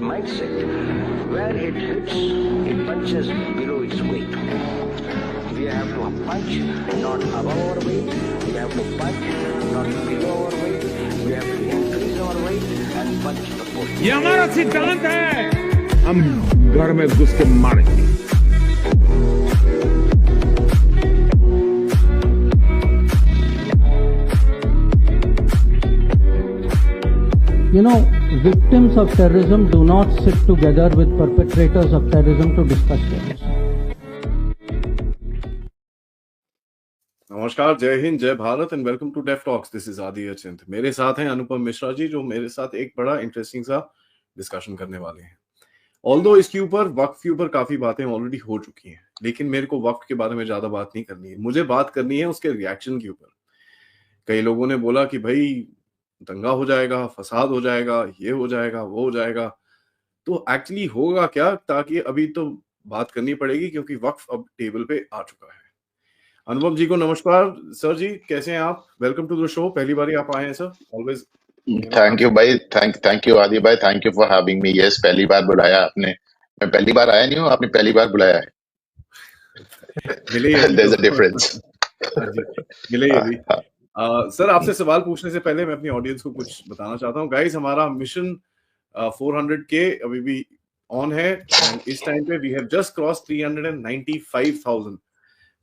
a mindset where it hits, it punches below its weight. We have to punch not above our weight. We have to punch not below our weight. We have to increase our weight and punch the post. ये हमारा सिद्धांत है, हम घर में घुस के मारेंगे। You know, victims of terrorism do not sit together with perpetrators of terrorism to discuss terrorism. नमस्कार, जय हिंद, जय Bharat and welcome to Deaf Talks. This is Adi Achint. मेरे साथ हैं अनुपम मिश्रा जी, जो मेरे साथ एक बड़ा इंटरेस्टिंग सा डिस्कशन करने वाले हैं। ऑल्दो इसके ऊपर वक्फ के ऊपर काफी बातें ऑलरेडी हो चुकी हैं, लेकिन मेरे को वक्फ के बारे में ज्यादा बात नहीं करनी है। मुझे बात करनी है उसके रिएक्शन के ऊपर। कई लोगों ने बोला कि भाई दंगा हो जाएगा, फसाद हो जाएगा, ये हो जाएगा, वो हो जाएगा। तो एक्चुअली होगा क्या, ताकि अभी तो बात करनी पड़ेगी क्योंकि वक्फ अब टेबल पे आ चुका है। अनुपम जी को नमस्कार। सर जी कैसे हैं आप? Welcome to the show. पहली बार ही आप आए हैं सर। ऑलवेज थैंक यू भाई, थैंक यू आदि भाई, thank you for having me. Yes, पहली बार बुलाया आपने। मैं पहली बार आया नहीं हूँ, आपने पहली बार बुलाया है। मिले There's a difference. मिले अभी। सर आपसे सवाल पूछने से पहले मैं अपनी ऑडियंस को कुछ बताना चाहता हूँ। गाइस, हमारा मिशन 400 के अभी भी ऑन है एंड इस टाइम पे we have just cross 395,000।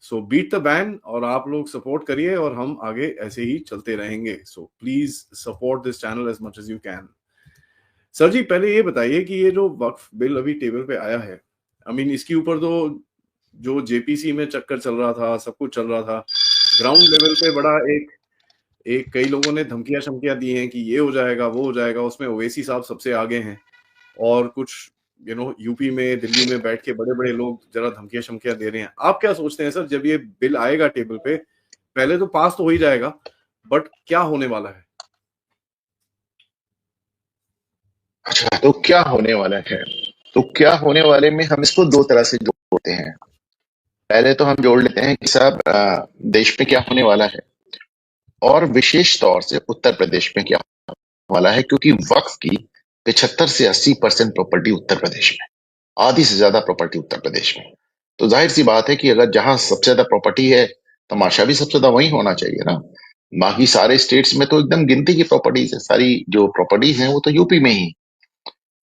So beat the ban और आप लोग सपोर्ट करिए और हम आगे ऐसे ही चलते रहेंगे। So please support this channel as much as you can. Sir ji पहले ये बताइए कि ये जो वक्फ बिल अभी टेबल पे आया है, आई मीन इसके ऊपर तो जो जेपीसी में चक्कर चल रहा था, सब कुछ चल रहा था, ग्राउंड लेवल पे बड़ा एक कई लोगों ने धमकियां शमकियां दी हैं कि ये हो जाएगा, वो हो जाएगा। उसमें ओवैसी साहब सबसे आगे हैं और कुछ यूपी में, दिल्ली में बैठ के बड़े बड़े लोग जरा धमकियां शमकियां दे रहे हैं। आप क्या सोचते हैं सर, जब ये बिल आएगा टेबल पे, पहले तो पास तो हो ही जाएगा, बट क्या होने वाला है? अच्छा, तो क्या होने वाला है? तो क्या होने वाले में हम इसको दो तरह से जोड़ते हैं। पहले तो हम जोड़ लेते हैं कि साहब देश में क्या होने वाला है, और विशेष तौर से उत्तर प्रदेश में क्या होने वाला है, क्योंकि वक्फ की 75 से 80% प्रॉपर्टी उत्तर प्रदेश में, आधी से ज्यादा प्रॉपर्टी उत्तर प्रदेश में। तो जाहिर सी बात है कि अगर जहां सबसे ज्यादा प्रॉपर्टी है, तमाशा भी सबसे ज्यादा वही होना चाहिए ना। बाकी सारे स्टेट्स में तो एकदम गिनती की प्रॉपर्टीज है, सारी जो प्रॉपर्टीज हैं वो तो यूपी में ही।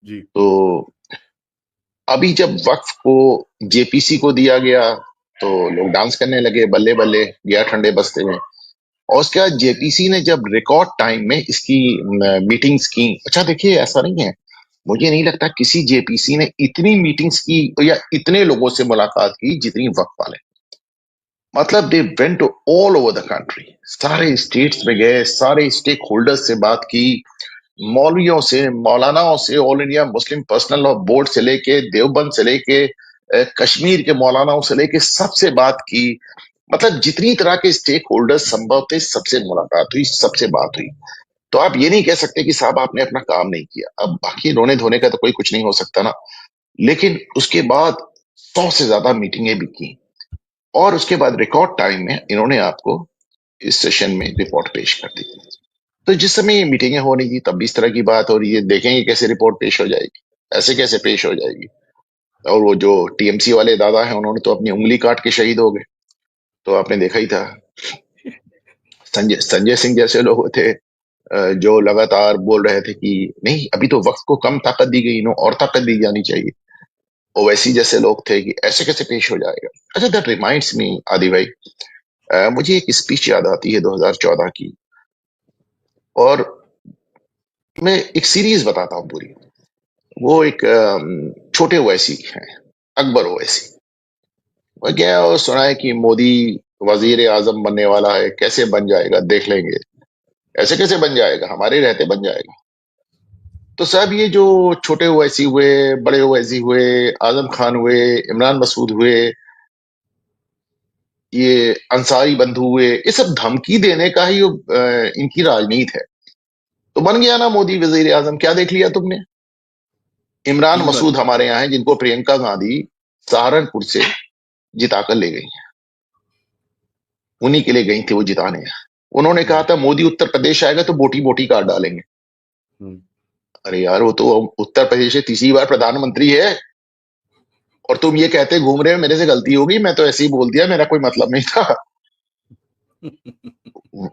जी। तो अभी जब वक्फ को जेपीसी को दिया गया तो लोग डांस करने लगे, बल्ले बल्ले गया ठंडे बस्ते में। और उसके बाद जेपीसी ने जब रिकॉर्ड टाइम में इसकी मीटिंग्स की। अच्छा देखिए, ऐसा नहीं है, मुझे नहीं लगता किसी जेपीसी ने इतनी मीटिंग्स की या इतने लोगों से मुलाकात की जितनी वक्फ वाले। मतलब they went all over the country, सारे स्टेट्स में गए, सारे स्टेक होल्डर्स से बात की, मौलवियों से, मौलानाओं से, all India Muslim personal law board से लेके, देवबंद से लेके, कश्मीर के मौलानाओं से लेके, सबसे बात की। मतलब जितनी तरह के स्टेक होल्डर्स संभव थे, सबसे मुलाकात हुई, सबसे बात हुई। तो आप ये नहीं कह सकते कि साहब आपने अपना काम नहीं किया। अब बाकी रोने धोने का तो कोई कुछ नहीं हो सकता ना। लेकिन उसके बाद 100 से ज्यादा मीटिंगें भी की, और उसके बाद रिकॉर्ड टाइम में इन्होंने आपको इस सेशन में रिपोर्ट पेश कर दी। तो जिस समय ये मीटिंगें हो रही थी तब भी इस तरह की बात हो रही है, देखेंगे कैसे रिपोर्ट पेश हो जाएगी, ऐसे कैसे पेश हो जाएगी। और वो जो टीएमसी वाले दादा हैं, उन्होंने तो अपनी उंगली काट के शहीद हो गए। तो आपने देखा ही था, संजय सिंह जैसे लोग थे जो लगातार बोल रहे थे कि नहीं, अभी तो वक्त को कम ताकत दी गई, और ताकत दी जानी चाहिए। ओवैसी जैसे लोग थे कि ऐसे कैसे पेश हो जाएगा। अच्छा, दैट रिमाइंड्स मी आदि भाई, मुझे एक स्पीच याद आती है 2014 की, और मैं एक सीरीज बताता हूँ पूरी। वो एक छोटे ओवैसी हैं, अकबर ओवैसी। वो क्या, वो सुना है कि मोदी वजीर आजम बनने वाला है, कैसे बन जाएगा देख लेंगे। ऐसे कैसे बन जाएगा, हमारे रहते बन जाएगा। तो साहब ये जो छोटे ओवैसी हुए, बड़े ओवैसी हुए, आजम खान हुए, इमरान मसूद हुए, ये अंसारी बंधु हुए, ये सब धमकी देने का ही इनकी राजनीति है। तो बन गया ना मोदी वजीर आजम, क्या देख लिया तुमने। इमरान मसूद हमारे यहाँ है, जिनको प्रियंका गांधी सहारनपुर से जिताकर ले गई है, उन्हीं के लिए गई थी वो जिताने। उन्होंने कहा था मोदी उत्तर प्रदेश आएगा तो बोटी बोटी काट डालेंगे। अरे यार, वो तो उत्तर प्रदेश से तीसरी बार प्रधानमंत्री है, और तुम ये कहते घूम रहे हो मेरे से गलती होगी, मैं तो ऐसे ही बोल दिया, मेरा कोई मतलब नहीं था।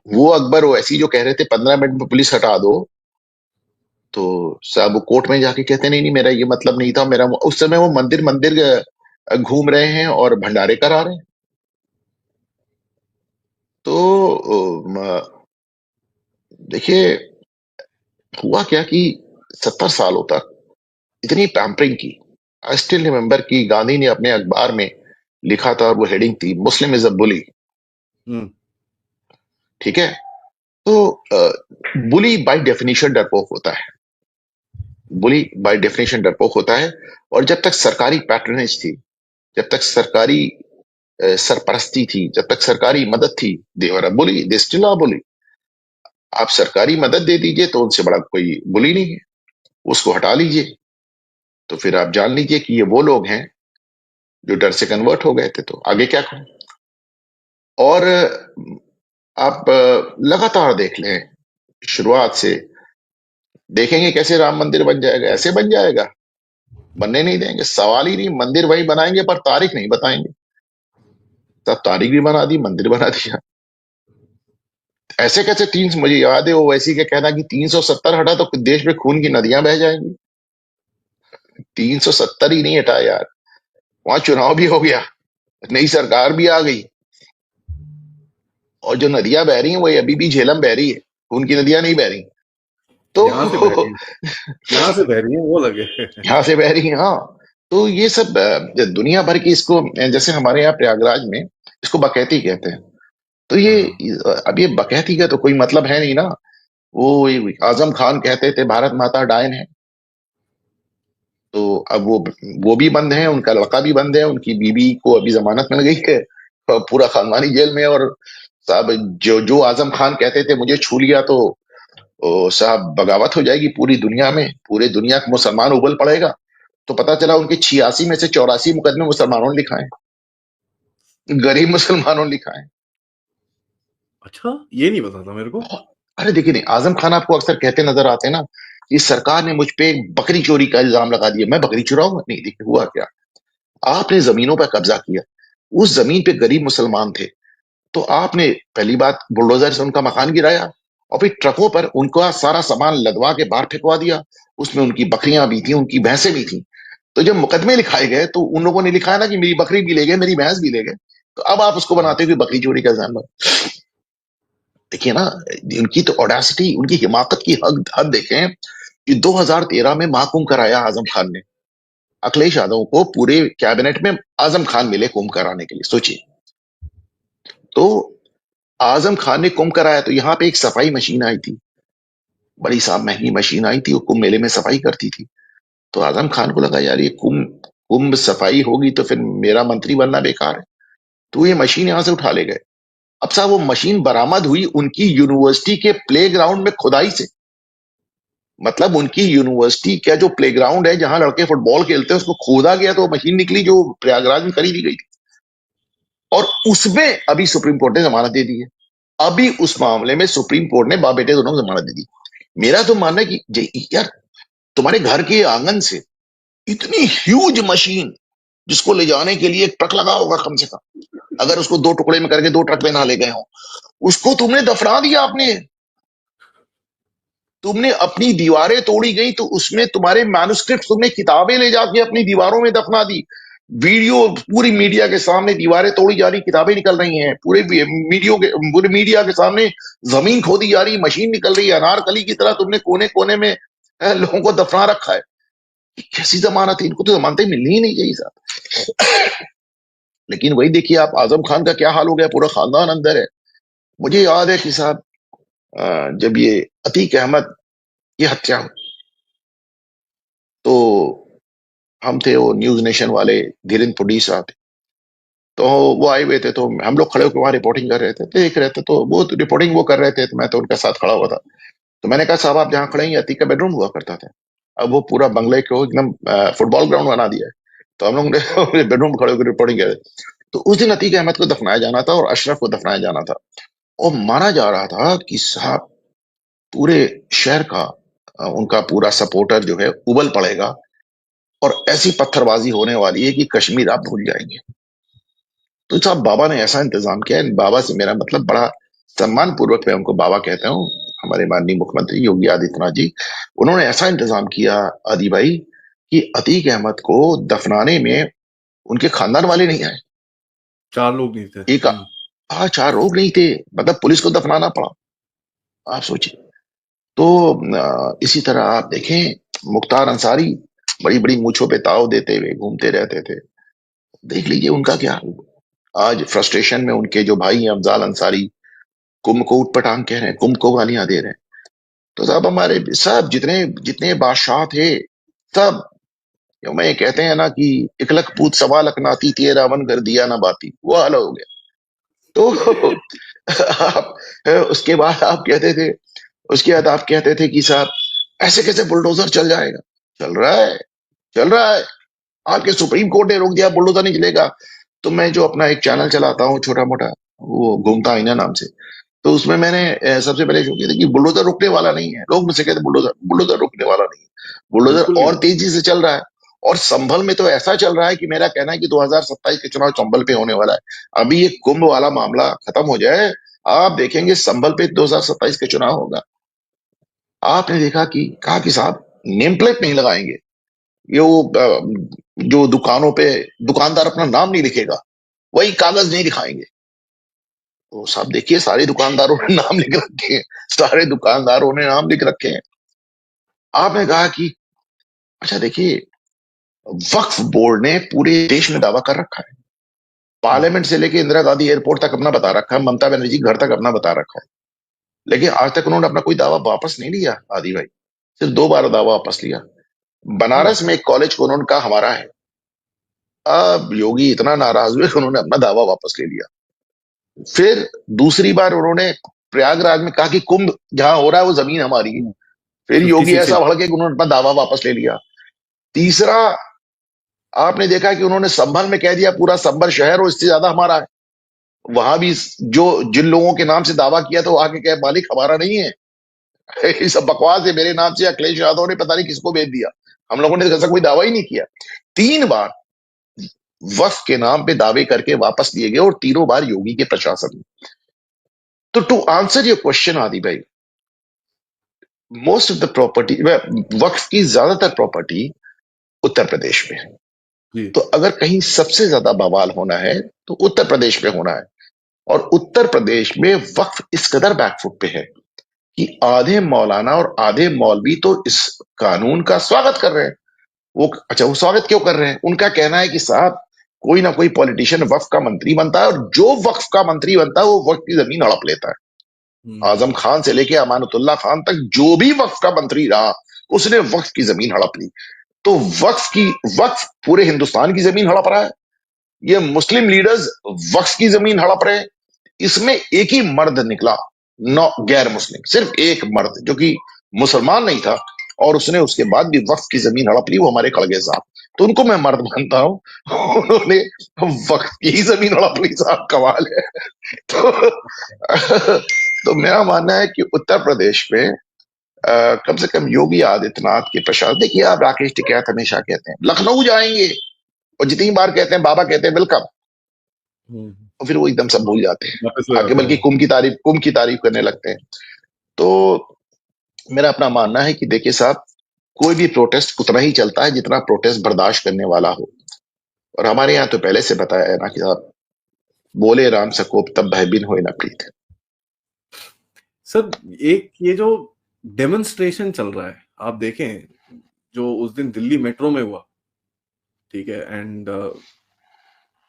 वो अकबर ओवैसी जो कह रहे थे 15 मिनट में पुलिस हटा दो, तो साहब वो कोर्ट में जाके कहते नहीं नहीं मेरा ये मतलब नहीं था, मेरा उस समय वो मंदिर मंदिर घूम रहे हैं और भंडारे करा रहे हैं। तो देखिए, हुआ क्या कि 70 सालों तक इतनी पैम्परिंग की। आई स्टिल रिमेम्बर कि गांधी ने अपने अखबार में लिखा था, और वो हेडिंग थी, मुस्लिम इज अ बुली। हम्म, ठीक है। तो बुली बाय डेफिनेशन डरपोक होता है। बुली बाय डेफिनेशन डरपोक होता है। और जब तक सरकारी पैट्रनेज थी, जब तक सरकारी सरपरस्ती थी, जब तक सरकारी मदद थी, देवर बुली, दे स्टिल आर बुली। आप सरकारी मदद दे दीजिए तो उनसे बड़ा कोई बुली नहीं है, उसको हटा लीजिए तो फिर आप जान लीजिए कि ये वो लोग हैं जो डर से कन्वर्ट हो गए थे। तो आगे क्या करें। और आप लगातार देख लें, शुरुआत से देखेंगे कैसे राम मंदिर बन जाएगा। ऐसे बन जाएगा, बनने नहीं देंगे, सवाल ही नहीं। मंदिर वही बनाएंगे पर तारीख नहीं बताएंगे। तब तारीख भी बना दी, मंदिर बना दिया। ऐसे कैसे मुझे याद है वो वैसी के कहना कि 370 हटा तो देश में खून की नदियां बह जाएंगी। 370 ही नहीं हटा यार, वहां चुनाव भी हो गया, नई सरकार भी आ गई, और जो नदियां बह रही हैं वही अभी भी झेलम बह रही है, खून की नदियां नहीं बह रही। तो यहाँ से बह रही है, यहाँ से बह रही है, वो लगे। यहाँ से बह रही है, हाँ। तो ये सब दुनिया भर की, इसको जैसे हमारे यहाँ प्रयागराज में इसको बकैती कहते हैं। तो ये अब ये बकैती का तो कोई मतलब है नहीं ना। वो आजम खान कहते थे भारत माता डायन है, तो अब वो भी बंद है, उनका लड़का भी बंद है, उनकी बीवी को अभी जमानत मिल गई है, और पूरा खानदानी जेल में। और साहब जो जो आजम खान कहते थे मुझे छू लिया तो साहब बगावत हो जाएगी पूरी दुनिया में, पूरे दुनिया का मुसलमान उबल पड़ेगा। तो पता चला उनके 86 में से 84 मुकदमे मुसलमानों ने लिखाए, गरीब मुसलमानों ने लिखाए। अच्छा, ये नहीं पता था मेरे को। अरे देखिए, नहीं, आजम खान आपको अक्सर कहते नजर आते हैं ना कि सरकार ने मुझ पे बकरी चोरी का इल्जाम लगा दिया, मैं बकरी चुराऊंगा। नहीं, देखिए हुआ क्या, आपने जमीनों पर कब्जा किया, उस जमीन पे गरीब मुसलमान थे, तो आपने पहली बात बुलडोजर से उनका मकान गिराया, और फिर ट्रकों पर उनका सारा सामान लदवा के बाहर फेंकवा दिया। उसमें उनकी बकरियां भी थी, उनकी भैंसें भी थी। तो जब मुकदमे लिखाए गए तो उन लोगों ने लिखा है ना कि मेरी बकरी भी ले गए, मेरी भैंस भी ले गए, तो अब आप उसको बनाते हो कि बकरी चोरी का इल्जाम। देखिए ना, उनकी तो ऑडेसिटी, उनकी हिमाकत की हद हद देखें कि 2013 में महाकुंभ कराया आजम खान ने। अखिलेश यादव को पूरे कैबिनेट में आजम खान मिले कुंभ कराने के लिए, सोचिए। तो आजम खान ने कुंभ कराया, तो यहाँ पे एक सफाई मशीन आई थी, बड़ी साहब महंगी मशीन आई थी, वो कुंभ मेले में सफाई करती थी। तो आजम खान को लगा यार ये कुंभ कुंभ सफाई होगी तो फिर मेरा मंत्री बनना बेकार है, तो ये मशीन यहां से उठा ले गए। अब साहब वो मशीन बरामद हुई उनकी यूनिवर्सिटी के प्लेग्राउंड में खुदाई से। मतलब उनकी यूनिवर्सिटी का जो प्लेग्राउंड है जहां लड़के फुटबॉल खेलते हैं, उसको खोदा गया तो मशीन निकली जो प्रयागराज में खरीदी गई थी, और उसमें अभी सुप्रीम कोर्ट ने जमानत दे दी है। अभी उस मामले में सुप्रीम कोर्ट ने बाप बेटे दोनों को जमानत दे दी। मेरा तो मानना है कि यार, तुम्हारे घर के आंगन से इतनी ह्यूज मशीन, जिसको ले जाने के लिए एक ट्रक लगा होगा कम से कम, अगर उसको दो टुकड़े में करके 2 ट्रक में ना ले गए हो, उसको तुमने दफना दिया। तुमने अपनी दीवारें तोड़ी गई तो उसमें तुम्हारे मैन्युस्क्रिप्ट, तुमने किताबें ले जाके अपनी दीवारों में दफना दी। वीडियो पूरी मीडिया के सामने दीवारें तोड़ी जा रही, किताबें निकल रही हैं, पूरे मीडिया के सामने जमीन खोदी जा रही, मशीन निकल रही है, अनारकली की तरह तुमने कोने कोने में लोगों को दफना रखा है। कैसी जमानत है, इनको तो जमानतें मिलनी ही नहीं चाहिए साहब। लेकिन वही देखिए आप, आजम खान का क्या हाल हो गया, पूरा खानदान अंदर है। मुझे याद है कि साहब जब ये अतीक अहमद की हत्या हुई, तो हम थे, वो न्यूज नेशन वाले धीरेन्द्र पुडी साहब, तो वो आए हुए थे, तो हम लोग खड़े होकर वहां रिपोर्टिंग कर रहे थे, देख रहे थे, तो वो रिपोर्टिंग वो कर रहे थे, तो मैं तो उनके साथ खड़ा हुआ था। तो मैंने कहा साहब आप जहाँ खड़े हैं अतीक का बेडरूम हुआ करता था, अब वो पूरा बंगले को एकदम फुटबॉल ग्राउंड बना दिया है। तो हम लोग ने बेडरूम में खड़े होकर रिपोर्टिंग कर रहे थे। तो उस दिन अतीक अहमद को दफनाया जाना था और अशरफ को दफनाया जाना था, और माना जा रहा था कि साहब पूरे शहर का उनका पूरा सपोर्टर जो है उबल पड़ेगा और ऐसी पत्थरबाजी होने वाली है कि कश्मीर आप भूल जाएंगे। तो साहब बाबा ने ऐसा इंतजाम किया है। बाबा से मेरा मतलब बड़ा सम्मान पूर्वक मैं उनको बाबा कहता हूँ, हमारे माननीय मुख्यमंत्री योगी आदित्यनाथ जी। उन्होंने ऐसा इंतजाम किया आदि भाई कि अतीक अहमद को दफनाने में उनके खानदान वाले नहीं आए। 4 लोग नहीं थे। एक 4 लोग नहीं थे, मतलब पुलिस को दफनाना पड़ा। आप सोचिए। तो इसी तरह आप देखें मुख्तार अंसारी बड़ी बड़ी मूछों पे ताव देते हुए घूमते रहते थे, देख लीजिए उनका क्या हाल हुआ। आज फ्रस्ट्रेशन में उनके जो भाई हैं अफजाल अंसारी कुंभ को उटपटांग कह रहे हैं, कुंभ को गालियां दे रहे हैं। तो साहब हमारे सब जितने जितने बादशाह थे सब, जो मैं कहते हैं ना कि इकलक पूत सवा लखनाती ते रावण कर दिया ना बाती, वो हाल हो गया। तो आप उसके बाद आप कहते थे, उसके बाद आप कहते थे कि साहब ऐसे कैसे बुलडोजर चल जाएगा। चल रहा है, चल रहा है। आपके सुप्रीम कोर्ट ने रोक दिया, बुलडोजर नहीं चलेगा। तो मैं जो अपना एक चैनल चलाता हूँ छोटा मोटा, वो घूमता आईना नाम से, तो उसमें मैंने सबसे पहले जो किया था कि बुलडोजर रुकने वाला नहीं है। लोग मुझसे कहते बुलडोजर बुलडोजर रुकने वाला नहीं है, बिल्कुल बुलडोजर नहीं। और तेजी से चल रहा है। और संभल में तो ऐसा चल रहा है कि मेरा कहना है कि 2027 के चुनाव संभल पे होने वाला है। अभी ये कुंभ वाला मामला खत्म हो जाए, आप देखेंगे संभल पे 2027 के चुनाव होगा। आपने देखा कि कहा कि साहब नेम प्लेट नहीं लगाएंगे, ये वो जो दुकानों पे दुकानदार अपना नाम नहीं लिखेगा, वही कागज नहीं दिखाएंगे। तो साहब देखिए सारे दुकानदारों ने नाम लिख रखे हैं, सारे दुकानदारों ने नाम लिख रखे हैं। आपने कहा कि अच्छा देखिए, वक्फ बोर्ड ने पूरे देश में दावा कर रखा है, पार्लियामेंट से लेके इंदिरा गांधी एयरपोर्ट तक अपना बता रखा है, ममता बनर्जी घर तक अपना बता रखा है, लेकिन आज तक उन्होंने अपना कोई दावा वापस नहीं लिया। आदि भाई सिर्फ 2 बार दावा वापस लिया। बनारस में एक कॉलेज को उन्होंने कहा हमारा है। अब योगी इतना नाराज हुए कि उन्होंने अपना दावा वापस ले लिया। फिर दूसरी बार उन्होंने प्रयागराज में कहा कि कुंभ जहां हो रहा है वो जमीन हमारी है। फिर योगी 56 ऐसा भड़के कि उन्होंने अपना दावा वापस ले लिया। तीसरा आपने देखा कि उन्होंने संभल में कह दिया पूरा संभल शहर और इससे ज्यादा हमारा है। वहां भी जो जिन लोगों के नाम से दावा किया था वो आके कहे मालिक हमारा नहीं है, ये सब बकवास है, मेरे नाम से अखिलेश यादव ने पता नहीं किसको भेज दिया, हम लोगों ने ऐसा कोई दावा ही नहीं किया। 3 बार वक्फ के नाम पे दावे करके वापस लिए गए और तीनों बार योगी के प्रशासन में। तो टू आंसर योर क्वेश्चन आदि भाई, मोस्ट ऑफ द प्रॉपर्टी, वक्फ की ज्यादातर प्रॉपर्टी उत्तर प्रदेश में है। जी। तो अगर कहीं सबसे ज्यादा बवाल होना है तो उत्तर प्रदेश में होना है। और उत्तर प्रदेश में वक्फ इस कदर बैकफुट पे है कि आधे मौलाना और आधे मौलवी तो इस कानून का स्वागत कर रहे हैं। वो अच्छा, वो स्वागत क्यों कर रहे हैं? उनका कहना है कि साहब कोई ना कोई पॉलिटिशियन वक्फ का मंत्री बनता है और जो वक्फ का मंत्री बनता है वो वक्फ की जमीन हड़प लेता है। आजम खान से लेके अमानतुल्लाह खान तक जो भी वक्फ का मंत्री रहा उसने वक्फ की जमीन हड़प ली। तो वक्फ पूरे हिंदुस्तान की जमीन हड़प रहा है, ये मुस्लिम लीडर्स वक्फ की जमीन हड़प रहे हैं। इसमें एक ही मर्द निकला, नौ गैर मुस्लिम, सिर्फ एक मर्द जो कि मुसलमान नहीं था और उसने उसके बाद भी वक्फ की जमीन हड़प ली, वो हमारे खड़गे साहब। तो उनको मैं मर्द मानता हूं, उन्होंने वक्फ की ही जमीन हड़प ली साहब, कमाल है। तो मेरा मानना है कि उत्तर प्रदेश में कम से कम योगी आदित्यनाथ के प्रशासन, देखिए आप राकेश टिकैत हमेशा कहते हैं लखनऊ जाएंगे और जितनी बार कहते हैं बाबा कहते हैं वेलकम, और फिर वो एकदम सब भूल जाते हैं वापस हो आगे, जाते बल्कि हैं। कुंभ की तारीफ करने लगते हैं। तो मेरा अपना मानना है कि देखिए साहब, कोई भी प्रोटेस्ट उतना ही चलता है जितना प्रोटेस्ट बर्दाश्त करने वाला हो। और हमारे यहाँ तो पहले से बताया है ना कि साहब बोले राम सकोप तब भय बिन होए न प्रीत। सर एक ये जो डेमोन्स्ट्रेशन चल रहा है आप देखें, जो उस दिन दिल्ली मेट्रो में हुआ, ठीक है, एंड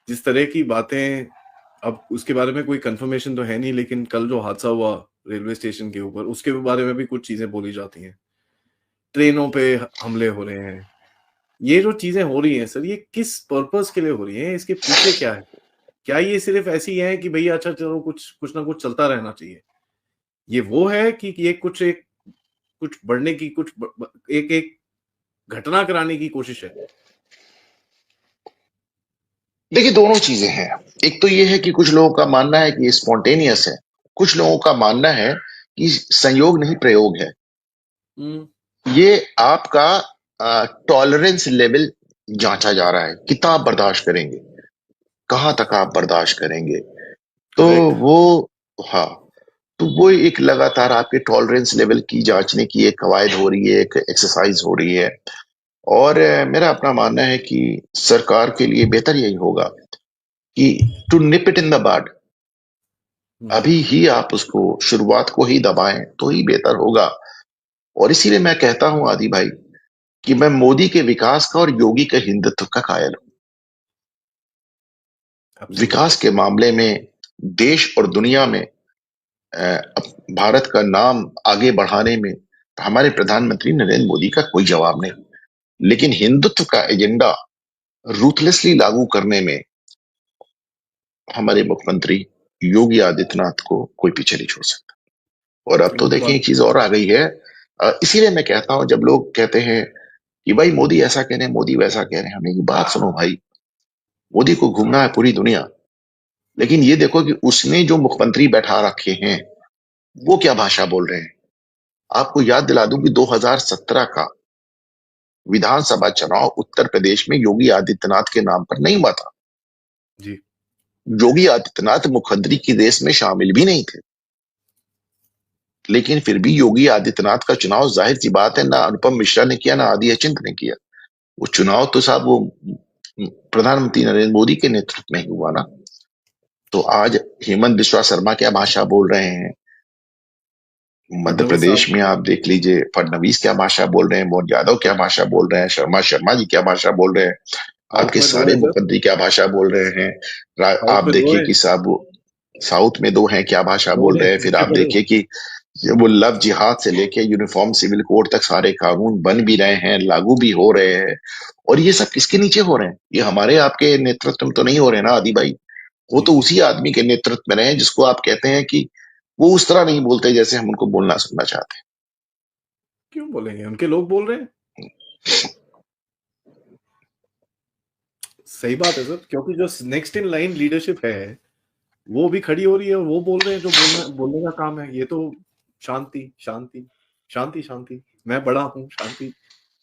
जिस तरह की बातें, अब उसके बारे में कोई कंफर्मेशन तो है नहीं, लेकिन कल जो हादसा हुआ रेलवे स्टेशन के ऊपर उसके बारे में भी कुछ चीजें बोली जाती हैं, ट्रेनों पे हमले हो रहे हैं, ये जो चीजें हो रही हैं सर, ये किस पर्पस के लिए हो रही हैं? इसके पीछे क्या है? क्या ये सिर्फ ऐसी है कि भैया अच्छा चलो कुछ ना कुछ चलता रहना चाहिए? ये वो है कि ये कुछ बढ़ने की, एक घटना कराने की कोशिश है? देखिए दोनों चीजें हैं। एक तो ये है कि कुछ लोगों का मानना है कि ये स्पॉन्टेनियस है, कुछ लोगों का मानना है कि संयोग नहीं प्रयोग है। ये आपका टॉलरेंस लेवल जांचा जा रहा है, कितना आप बर्दाश्त करेंगे, कहाँ तक आप बर्दाश्त करेंगे। तो करेक्ट। वो, हाँ, तो वो एक लगातार आपके टॉलरेंस लेवल की जांचने की एक कवायद हो रही है, एक एक्सरसाइज हो रही है। और मेरा अपना मानना है कि सरकार के लिए बेहतर यही होगा कि to nip it in the bud, अभी ही आप उसको शुरुआत को ही दबाएं तो ही बेहतर होगा। और इसीलिए मैं कहता हूं आदि भाई कि मैं मोदी के विकास का और योगी के हिंदुत्व का कायल हूं। एब्सोल्युटली। विकास के मामले में देश और दुनिया में भारत का नाम आगे बढ़ाने में हमारे प्रधानमंत्री नरेंद्र मोदी का कोई जवाब नहीं, लेकिन हिंदुत्व का एजेंडा रूथलेसली लागू करने में हमारे मुख्यमंत्री योगी आदित्यनाथ को कोई पीछे नहीं छोड़ सकता। और अब तो वो देखें बात एक चीज और आ गई है। इसीलिए मैं कहता हूं, जब लोग कहते हैं कि भाई मोदी ऐसा कह रहे हैं, मोदी वैसा कह रहे हैं, हमने की बात सुनो भाई, मोदी को घूमना है पूरी दुनिया, लेकिन ये देखो कि उसने जो मुख्यमंत्री बैठा रखे हैं वो क्या भाषा बोल रहे हैं। आपको याद दिला दूं कि 2017 का विधानसभा चुनाव उत्तर प्रदेश में योगी आदित्यनाथ के नाम पर नहीं हुआ था। जी। योगी आदित्यनाथ मुख्यमंत्री की रेस में शामिल भी नहीं थे, लेकिन फिर भी योगी आदित्यनाथ का चुनाव, जाहिर सी बात है, ना अनुपम मिश्रा ने किया ना आदि अचिंत ने किया। वो चुनाव तो साहब वो प्रधानमंत्री नरेंद्र मोदी के नेतृत्व में ही हुआ ना। तो आज हेमंत बिस्वा शर्मा क्या भाषा बोल रहे हैं, मध्य फडणवीस प्रदेश साहब। में आप देख लीजिए, फडणवीस क्या भाषा बोल रहे हैं, मोहन यादव क्या भाषा बोल रहे हैं, शर्मा जी क्या भाषा बोल रहे हैं, साउथ आपके में दो सारे है सर। मुख्यमंत्री क्या भाषा बोल रहे हैं। साउथ आप में दो देखिए है। कि साहब साउथ में दो हैं क्या भाषा दो बोल है रहे हैं। फिर सबसे आप बड़े। देखिए कि वो लव जिहाद से लेके यूनिफॉर्म सिविल कोड तक सारे कानून बन भी रहे हैं, लागू भी हो रहे हैं। और ये सब किसके नीचे हो रहे हैं? ये हमारे आपके नेतृत्व में तो नहीं हो रहे ना आदि भाई। वो जी तो जी। उसी आदमी के नेतृत्व में रहे हैं जिसको आप कहते हैं कि वो उस तरह नहीं बोलते जैसे हम उनको बोलना सुनना चाहते क्यों बोलेंगे, उनके लोग बोल रहे हैं। सही बात है सर, क्योंकि जो नेक्स्ट इन लाइन लीडरशिप है वो भी खड़ी हो रही है और वो बोल रहे हैं जो बोलने का काम है। ये तो शांति शांति शांति शांति, मैं बड़ा हूँ शांति।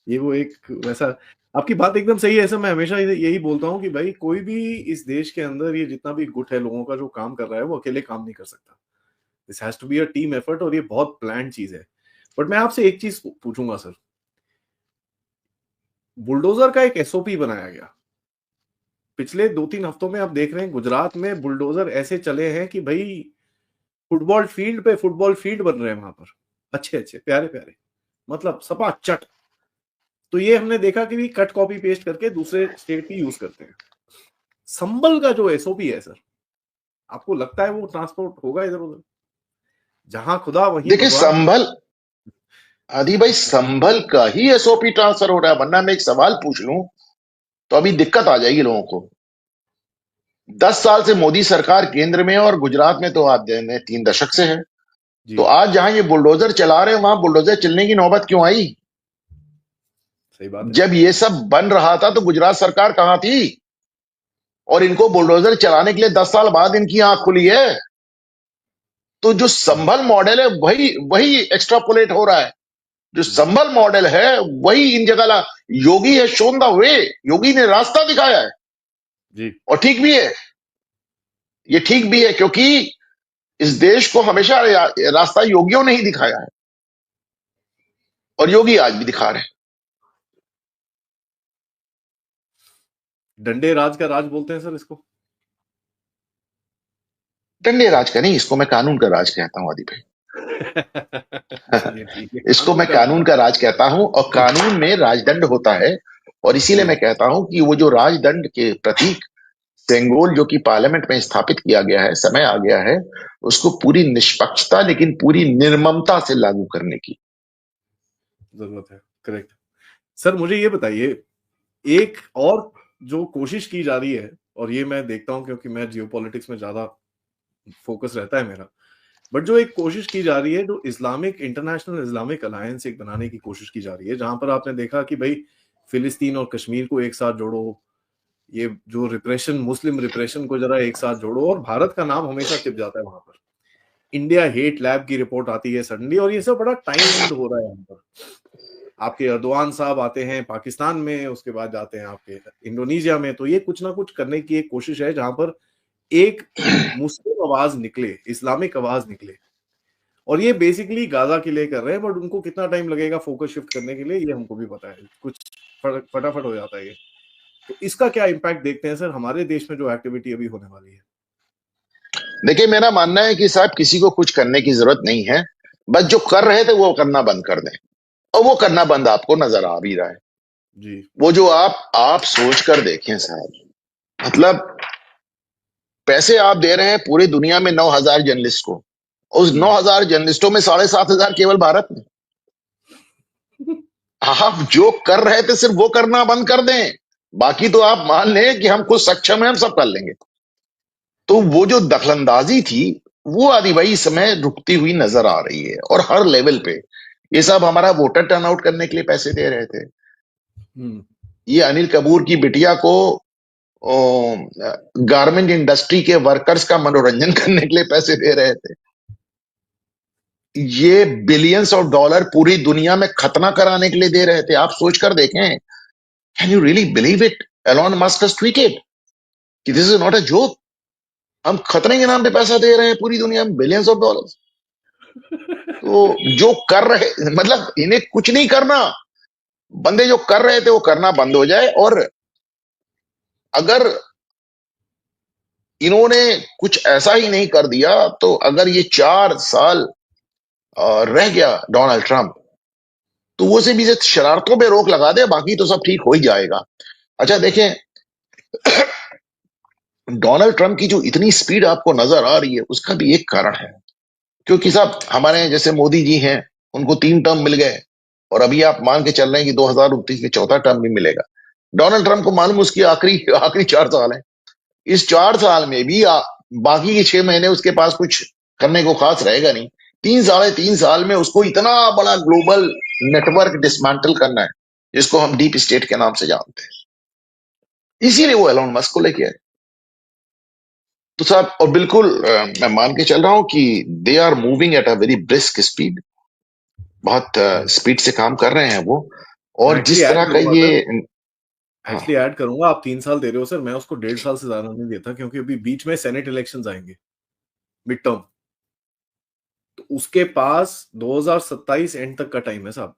ये वो एक वैसा, आपकी बात एकदम सही है। ऐसा मैं हमेशा यही बोलता हूँ कि भाई कोई भी इस देश के अंदर ये जितना भी गुट है लोगों का जो काम कर रहा है वो अकेले काम नहीं कर सकता। This has to be a team effort और ये बहुत प्लान चीज है। बट मैं आपसे एक चीज पूछूंगा सर, बुलडोजर का एक एसओपी बनाया गया पिछले 2-3 हफ्तों में। आप देख रहे हैं गुजरात में बुलडोजर ऐसे चले हैं कि भाई फुटबॉल फील्ड बन रहे हैं वहां पर, अच्छे अच्छे प्यारे प्यारे, मतलब सपा चट। तो ये हमने देखा कि भी कट कॉपी पेस्ट करके दूसरे स्टेट की यूज करते हैं। संबल का जो एसओपी है सर, आपको लगता है वो ट्रांसपोर्ट होगा इधर उधर? जहां खुदा हैं। वहीं देखिए भगवान। संभल, आदि भाई संभल का ही एसओपी ट्रांसफर हो रहा है, वरना मैं एक सवाल पूछ लूं तो अभी दिक्कत आ जाएगी लोगों को। 10 साल से मोदी सरकार केंद्र में है और गुजरात में तो आप 3 दशक से है। जी। तो आज जहां ये बुलडोजर चला रहे हैं वहां बुलडोजर चलने की नौबत क्यों आई? सही बात है। जब ये सब बन रहा था तो गुजरात सरकार कहां थी? और इनको बुलडोजर चलाने के लिए 10 साल बाद इनकी आंख खुली है। तो जो संभल मॉडल है वही वही एक्स्ट्रापोलेट हो रहा है। जो संभल मॉडल है वही इन जगह योगी है शोन द वे, योगी ने रास्ता दिखाया है। जी। और ठीक भी है, ये ठीक भी है, क्योंकि इस देश को हमेशा रास्ता योगियों ने ही दिखाया है और योगी आज भी दिखा रहे हैं। डंडे राज का राज बोलते हैं सर इसको। डंडे राज का नहीं, इसको मैं कानून का राज कहता हूं आदि भाई। चलिए ठीक है, इसको कानून मैं का राज। कानून का राज कहता हूं और कानून में राजदंड होता है। और इसीलिए जी। मैं कहता हूं कि वो जो राजदंड के प्रतीक सेंगोल जो कि पार्लियामेंट में स्थापित किया गया है, समय आ गया है उसको पूरी निष्पक्षता लेकिन पूरी निर्ममता से लागू करने की जरूरत है। करेक्ट। सर मुझे ये बताइए, एक और जो कोशिश की जा रही है, और ये मैं देखता हूं क्योंकि मैं जियोपॉलिटिक्स में ज्यादा फोकस रहता है मेरा, बट जो एक कोशिश की जा रही है, जो इस्लामिक इंटरनेशनल इस्लामिक अलायंस एक बनाने की कोशिश की जा रही है, जहां पर आपने देखा कि भाई फिलिस्तीन और कश्मीर को एक साथ जोड़ो, ये जो रिप्रेशन, मुस्लिम रिप्रेशन को जरा एक साथ जोड़ो, और भारत का नाम हमेशा चिप जाता है वहां पर। इंडिया हेट लैब की रिपोर्ट आती है सडनली, और ये सब बड़ा टाइम एंड हो रहा है यहाँ पर। आपके अर्दोआन साहब आते हैं पाकिस्तान में, उसके बाद जाते हैं आपके इंडोनेशिया में। तो ये कुछ ना कुछ करने की एक कोशिश है जहां पर एक मुस्लिम आवाज निकले, इस्लामिक आवाज निकले, और ये बेसिकली गाजा के लिए कर रहे हैं। बट उनको कितना टाइम लगेगा फोकस शिफ्ट करने के लिए ये हमको भी पता है, कुछ फटाफट हो जाता है ये। तो इसका क्या इम्पैक्ट देखते हैं सर हमारे देश में जो एक्टिविटी अभी होने वाली है? देखिए, मेरा मानना है कि साहब किसी को कुछ करने की जरूरत नहीं है, बस जो कर रहे थे वो करना बंद कर दें, और वो करना बंद आपको नजर आ भी रहा है। जी वो जो आप सोच कर देखें साहब, मतलब पैसे आप दे रहे हैं पूरी दुनिया में 9,000 जर्नलिस्ट को, उस 9,000 जर्नलिस्टों में 7,500 केवल भारत में। आप जो कर रहे थे सिर्फ वो करना बंद कर दें, बाकी तो आप मान लें कि हम खुद सक्षम हैं, हम सब कर लेंगे। तो वो जो दखलंदाजी थी वो आदि भाई इस समय रुकती हुई नजर आ रही है, और हर लेवल पे। ये सब हमारा वोटर टर्नआउट करने के लिए पैसे दे रहे थे, ये अनिल कपूर की बिटिया को गारमेंट इंडस्ट्री के वर्कर्स का मनोरंजन करने के लिए पैसे दे रहे थे, ये बिलियंस ऑफ डॉलर पूरी दुनिया में खतना कराने के लिए दे रहे थे। आप सोचकर देखें, can you really believe it? Elon Musk has tweeted कि this is not a joke, हम खतरे के नाम पे पैसा दे रहे हैं पूरी दुनिया में बिलियंस ऑफ डॉलर्स। तो जो कर रहे, मतलब इन्हें कुछ नहीं करना, बंदे जो कर रहे थे वो करना बंद हो जाए। और अगर इन्होंने कुछ ऐसा ही नहीं कर दिया तो अगर ये 4 साल रह गया डोनाल्ड ट्रंप, तो वो से भी शरारतों पे रोक लगा दे, बाकी तो सब ठीक हो ही जाएगा। अच्छा देखें, डोनाल्ड ट्रंप की जो इतनी स्पीड आपको नजर आ रही है उसका भी एक कारण है, क्योंकि साहब हमारे जैसे मोदी जी हैं, उनको 3 टर्म मिल गए, और अभी आप मान के चल रहे हैं कि 2029 में 4था टर्म भी मिलेगा। डोनाल्ड ट्रंप को मालूम उसकी आखिरी 4 साल है। इस 4 साल में भी बाकी के 6 महीने उसके पास कुछ करने को खास रहेगा नहीं। 3 साल में उसको इतना बड़ा ग्लोबल नेटवर्क डिसमेंटल करना है, जिसको हम डीप स्टेट के नाम से जानते हैं। इसीलिए वो एलोन मस्क को लेके आए। तो साहब, और बिल्कुल मैं मान के चल रहा हूं कि they are moving at a very brisk speed, बहुत स्पीड से काम कर रहे हैं वो। और जिस तरह का ये एक्चुअली ऐड करूंगा, आप 3 साल दे रहे हो सर, मैं उसको 1.5 साल से ज्यादा नहीं देता, क्योंकि अभी बीच में सेनेट इलेक्शंस आएंगे, मिड टर्म। तो उसके पास 2027 एंड तक का टाइम है साहब।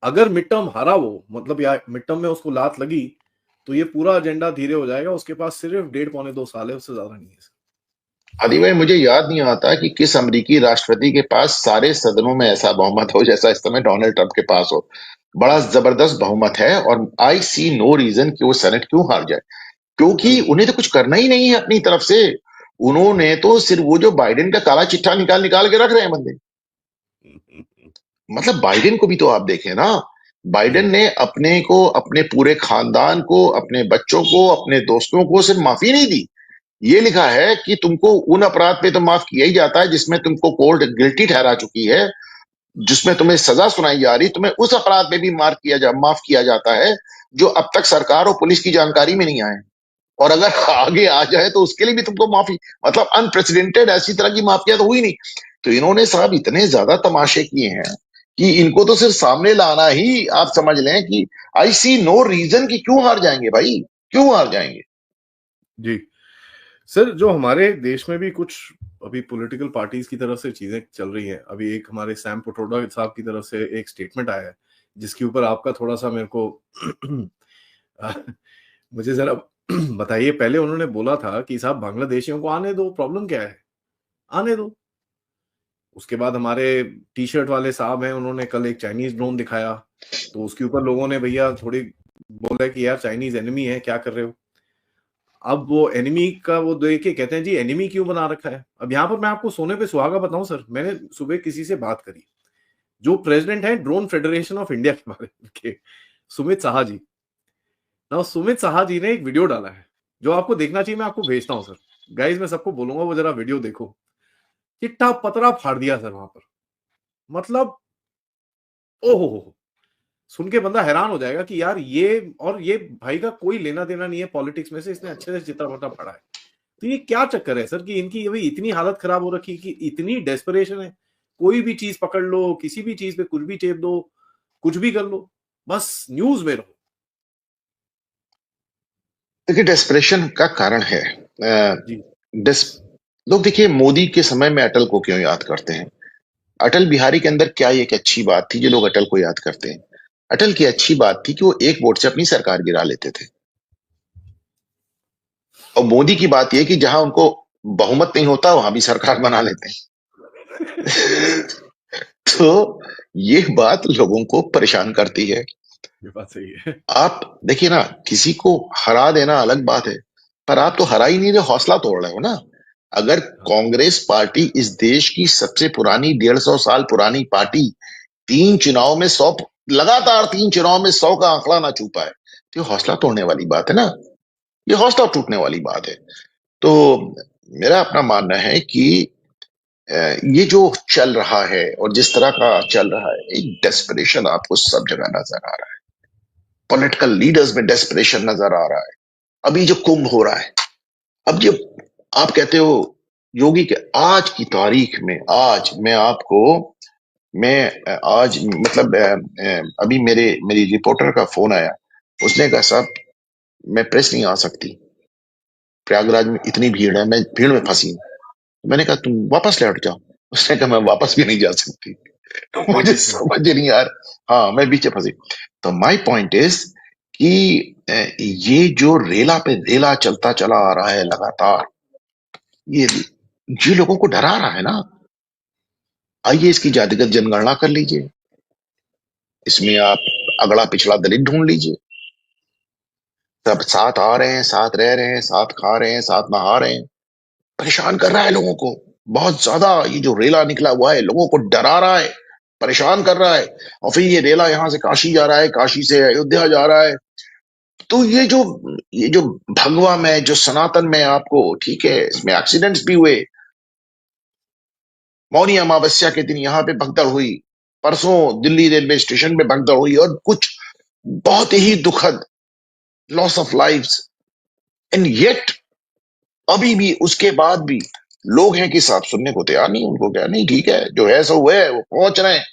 अगर मिड टर्म हारा वो, मतलब या मिड टर्म में उसको लात लगी, तो ये पूरा एजेंडा धीरे हो जाएगा। उसके पास सिर्फ 1.5-पौने 2 साल है, उससे ज्यादा नहीं है। आदि भाई, मुझे याद नहीं आता कि किस अमेरिकी राष्ट्रपति के पास सारे सदनों में ऐसा बहुमत हो जैसा इस समय डोनाल्ड ट्रंप के पास हो। बड़ा जबरदस्त बहुमत है, और आई सी नो रीजन कि वो सेनेट क्यों हार जाए, क्योंकि उन्हें तो कुछ करना ही नहीं है अपनी तरफ से। उन्होंने तो सिर्फ वो जो बाइडेन का काला चिट्ठा निकाल निकाल के रख रहे हैं बंदे। मतलब बाइडेन को भी तो आप देखें ना, बाइडेन ने अपने को, अपने पूरे खानदान को, अपने बच्चों को, अपने दोस्तों को सिर्फ माफी नहीं दी, ये लिखा है कि तुमको उन अपराध पे तो माफ किया ही जाता है जिसमें तुमको कोर्ट गिल्टी ठहरा चुकी है, जिसमें तुम्हें सजा सुनाई जा रही, तुम्हें उस अपराध में भी माफ किया जाता है जो अब तक सरकार और पुलिस की जानकारी में नहीं आए, और अगर आगे आ जाए तो उसके लिए भी तुमको माफी। मतलब अनप्रेसिडेंटेड ऐसी तरह की माफिया तो हुई नहीं। तो इन्होंने साहब इतने ज्यादा तमाशे किए हैं कि इनको तो सिर्फ सामने लाना ही आप समझ लें कि आई सी नो रीजन कि क्यों हार जाएंगे भाई, क्यों हार जाएंगे। जी सर, जो हमारे देश में भी कुछ अभी पॉलिटिकल पार्टीज की तरफ से चीजें चल रही हैं, अभी एक हमारे सैम पिट्रोडा साहब की तरफ से एक स्टेटमेंट आया है, जिसके ऊपर आपका थोड़ा सा मेरे को मुझे जरा बताइए। पहले उन्होंने बोला था कि साहब बांग्लादेशियों को आने दो, प्रॉब्लम क्या है, आने दो। उसके बाद हमारे टी शर्ट वाले साहब हैं, उन्होंने कल एक चाइनीज ड्रोन दिखाया, तो उसके ऊपर लोगों ने भैया थोड़ी बोला कि यार चाइनीज एनिमी है, क्या कर रहे हो। अब वो एनिमी का वो देख के कहते हैं जी एनिमी क्यों बना रखा है। अब यहाँ पर मैं आपको सोने पे सुहागा बताऊं सर, मैंने सुबह किसी से बात करी, जो प्रेसिडेंट है ड्रोन फेडरेशन ऑफ इंडिया के बारे के, सुमित साहा जी ना। सुमित साहा जी ने एक वीडियो डाला है जो आपको देखना चाहिए, मैं आपको भेजता हूं सर। गाइज मैं सबको बोलूंगा वो जरा वीडियो देखो। चिट्टा पतरा फाड़ दिया सर वहां पर, मतलब ओहो, सुन के बंदा हैरान हो जाएगा कि यार ये भाई का कोई लेना देना नहीं है पॉलिटिक्स में से, इसने अच्छे से चित्रा पता पड़ा है। तो ये क्या चक्कर है सर कि इनकी भाई इतनी हालत खराब हो रखी कि इतनी डेस्परेशन है, कोई भी चीज पकड़ लो, किसी भी चीज पे कुछ भी चेप दो, कुछ भी कर लो, बस न्यूज में रहो। देखिए, डेस्परेशन का कारण है जी लोग देखिए, मोदी के समय में अटल को क्यों याद करते हैं? अटल बिहारी के अंदर क्या एक अच्छी बात थी जो लोग अटल को याद करते हैं? अटल की अच्छी बात थी कि वो एक वोट से अपनी सरकार गिरा लेते थे। और मोदी की बात यह कि जहां उनको बहुमत नहीं होता वहां भी सरकार बना लेते हैं। तो ये बात लोगों को परेशान करती है। ये बात सही है। आप देखिए ना, किसी को हरा देना अलग बात है, पर आप तो हरा ही नहीं रहे, हौसला तोड़ रहे हो ना। अगर कांग्रेस पार्टी इस देश की सबसे पुरानी 150 साल पुरानी पार्टी 3 चुनाव में 100 लगातार 3 चुनाव में 100 का आंकड़ा ना छू पाए, तो ये हौसला तोड़ने वाली बात है ना, ये हौसला टूटने वाली बात है। तो मेरा अपना मानना है कि ये जो चल रहा है और जिस तरह का चल रहा है, एक डेस्परेशन आपको सब जगह नजर आ रहा है। पॉलिटिकल लीडर्स में डेस्परेशन नजर आ रहा है। अभी जो कुंभ हो रहा है, अब जो आप कहते हो योगी के आज की तारीख में, आज मैं आपको मैं आज मतलब अभी मेरी रिपोर्टर का फोन आया, उसने कहा साहब मैं प्रेस नहीं आ सकती, प्रयागराज में इतनी भीड़ है, मैं भीड़ में फंसी हूं। मैंने कहा तुम वापस लौट जाओ। उसने कहा मैं वापस भी नहीं जा सकती। तो मुझे समझ नहीं यार, हाँ मैं बीच में फंसी। तो माय पॉइंट इज कि ये जो रेला पे रेला चलता चला आ रहा है लगातार, ये लोगों को डरा रहा है ना। आइए इसकी जातिगत जनगणना कर लीजिए, इसमें आप अगला पिछड़ा दलित ढूंढ लीजिए, सब साथ आ रहे हैं, साथ रह रहे हैं, साथ खा रहे हैं, साथ नहा रहे हैं। परेशान कर रहा है लोगों को बहुत ज्यादा। ये जो रेला निकला हुआ है लोगों को डरा रहा है, परेशान कर रहा है। और फिर ये रेला यहां से काशी जा रहा है, काशी से अयोध्या जा रहा है। तो ये जो भगवा में, जो सनातन में, आपको ठीक है इसमें एक्सीडेंट्स भी हुए। मौनी अमावस्या के दिन यहाँ पे भगदड़ हुई, परसों दिल्ली रेलवे स्टेशन पे भगदड़ हुई, और कुछ बहुत ही दुखद loss of lives. And yet अभी भी उसके बाद भी लोग हैं कि साहब सुनने को तैयार नहीं। उनको क्या नहीं, ठीक है जो है सो है, वो पहुंच रहे हैं।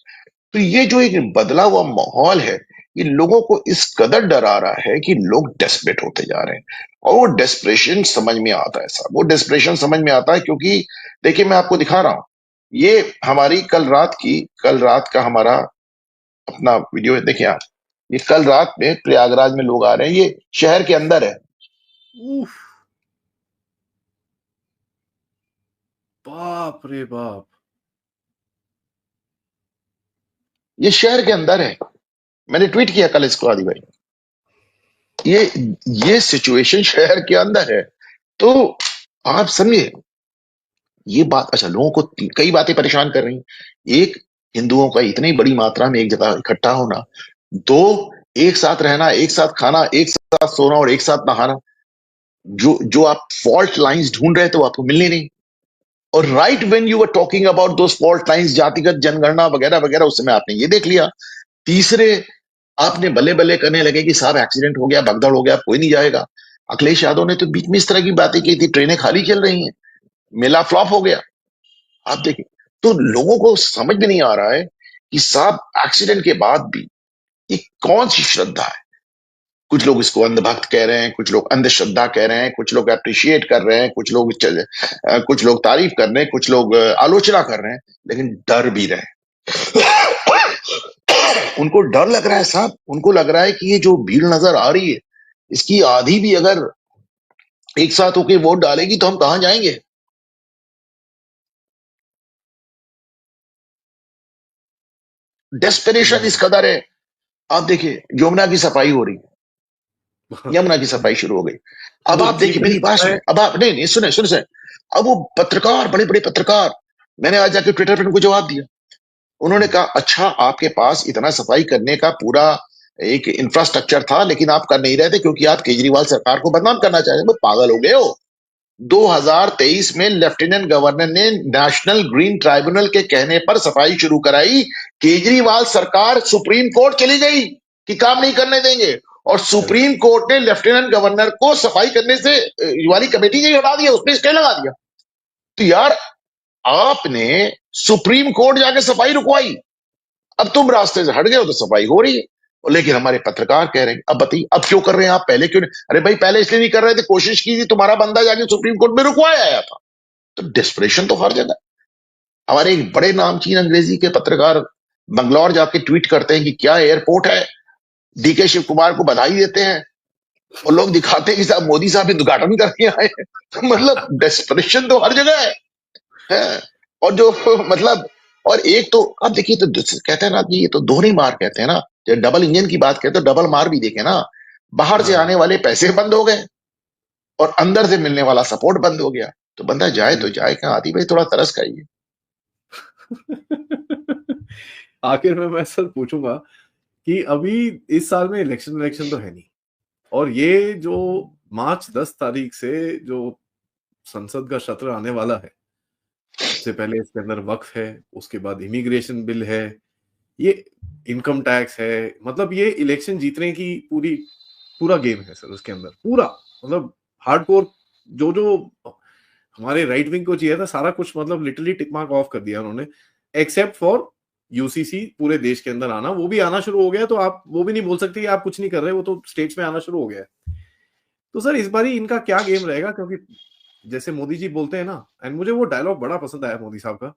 तो ये जो एक बदला हुआ माहौल है, ये लोगों को इस कदर डरा रहा है कि लोग डेस्परेट होते जा रहे हैं। और वो डेस्परेशन समझ में आता है साहब, वो डेस्परेशन समझ में आता है क्योंकि देखिए मैं आपको दिखा रहा हूं, ये हमारी कल रात का हमारा अपना वीडियो है, देखिए आप, ये कल रात में प्रयागराज में लोग आ रहे हैं, ये शहर के अंदर है। उफ, बाप रे बाप। ये शहर के अंदर है, मैंने ट्वीट किया कल इसको आदि भाई। ये सिचुएशन शहर के अंदर है। तो आप समझिए ये बात। अच्छा, लोगों को कई बातें परेशान कर रही हैं। एक, हिंदुओं का इतनी बड़ी मात्रा में एक जगह इकट्ठा होना। दो, एक साथ रहना, एक साथ खाना, एक साथ सोना और एक साथ नहाना। जो आप फॉल्ट लाइंस ढूंढ रहे थे वो आपको मिलने नहीं। और right when you were talking about those fault lines, जातिगत जनगणना वगैरह वगैरह, उस समय आपने ये देख लिया। तीसरे, आपने बल्ले बल्ले करने लगे कि साहब एक्सीडेंट हो गया, भगदड़ हो गया, कोई नहीं जाएगा। अखिलेश यादव ने तो बीच में इस तरह की बातें की थी, ट्रेनें खाली चल रही हैं, मेला फ्लॉप हो गया। आप देखिए, तो लोगों को समझ में नहीं आ रहा है कि साहब एक्सीडेंट के बाद भी ये कौन सी श्रद्धा है। कुछ लोग इसको अंधभक्त कह रहे हैं, कुछ लोग अंधश्रद्धा कह रहे हैं, कुछ लोग अप्रिशिएट कर रहे हैं, कुछ लोग तारीफ कर रहे हैं, कुछ लोग आलोचना कर रहे हैं, लेकिन डर भी रहे। उनको डर लग रहा है साहब, उनको लग रहा है कि ये जो भीड़ नजर आ रही है, इसकी आधी भी अगर एक साथ होके वोट डालेगी तो हम कहां जाएंगे। डेस्परेशन इस कदर है। आप देखिए यमुना की सफाई हो रही है, यमुना की सफाई शुरू हो गई। अब आप देखिए मेरी बात सुने, अब आप नहीं सुने सुने सुने। अब वो पत्रकार, बड़े बड़े पत्रकार, मैंने आज जाके ट्विटर पर उनको जवाब दिया। उन्होंने कहा अच्छा आपके पास इतना सफाई करने का पूरा एक इंफ्रास्ट्रक्चर था, लेकिन आप कर नहीं रहे थे क्योंकि आप केजरीवाल सरकार को बदनाम करना चाह रहे थे। पागल हो गए हो। 2023 में लेफ्टिनेंट गवर्नर ने नेशनल ग्रीन ट्राइब्यूनल के कहने पर सफाई शुरू कराई। केजरीवाल सरकार सुप्रीम कोर्ट चली गई कि काम नहीं करने देंगे, और सुप्रीम कोर्ट ने लेफ्टिनेंट गवर्नर को सफाई करने से वाली कमेटी से हटा दिया, उसमें स्टे लगा दिया। तो यार आपने सुप्रीम कोर्ट जाके सफाई रुकवाई, अब तुम रास्ते से हट गए हो तो सफाई हो रही है। लेकिन हमारे पत्रकार कह रहे हैं अब बताइए अब क्यों कर रहे हैं आप, पहले क्यों नहीं? अरे भाई पहले इसलिए नहीं कर रहे थे, कोशिश की थी, तुम्हारा बंदा जाके सुप्रीम कोर्ट में रुकवाया आया था। तो डिस्परेशन तो हर जगह। हमारे एक बड़े नामचीन अंग्रेजी के पत्रकार बंगलौर जाके ट्वीट करते हैं कि क्या एयरपोर्ट है, डीके शिव कुमार को बधाई देते हैं, और लोग दिखाते हैं कि साहब मोदी साहब उद्घाटन करके आए हैं। तो मतलब डेस्परेशन तो हर जगह है। और जो मतलब, और एक तो अब देखिए, तो कहते हैं ना कि ये तो दोहरी मार कहते हैं ना, जब डबल इंजन की बात कहते हैं तो डबल मार भी देखे ना। बाहर से आने वाले पैसे बंद हो गए और अंदर से मिलने वाला सपोर्ट बंद हो गया। तो बंदा जाए तो जाए कहाँ? आती भाई थोड़ा तरस खाइए। आखिर में मैं सर पूछूंगा कि अभी इस साल में इलेक्शन तो है नहीं, और ये जो मार्च 10 तारीख से जो संसद का सत्र आने वाला है, सबसे पहले इसके अंदर वक्फ है, उसके बाद इमिग्रेशन बिल है, ये इनकम टैक्स है, मतलब ये इलेक्शन जीतने की पूरा गेम है सर उसके अंदर, पूरा मतलब हार्डकोर जो जो हमारे राइट विंग को चाहिए था सारा कुछ, मतलब लिटरली टिक मार्क ऑफ कर दिया उन्होंने, एक्सेप्ट फॉर यूसीसी पूरे देश के अंदर आना। वो भी आना शुरू हो गया, तो आप वो भी नहीं बोल सकते कि आप कुछ नहीं कर रहे, वो तो स्टेट्स में आना शुरू हो गया है। तो सर इस बारी इनका क्या गेम रहेगा? क्योंकि जैसे मोदी जी बोलते हैं ना, एंड मुझे वो डायलॉग बड़ा पसंद आया मोदी साहब का,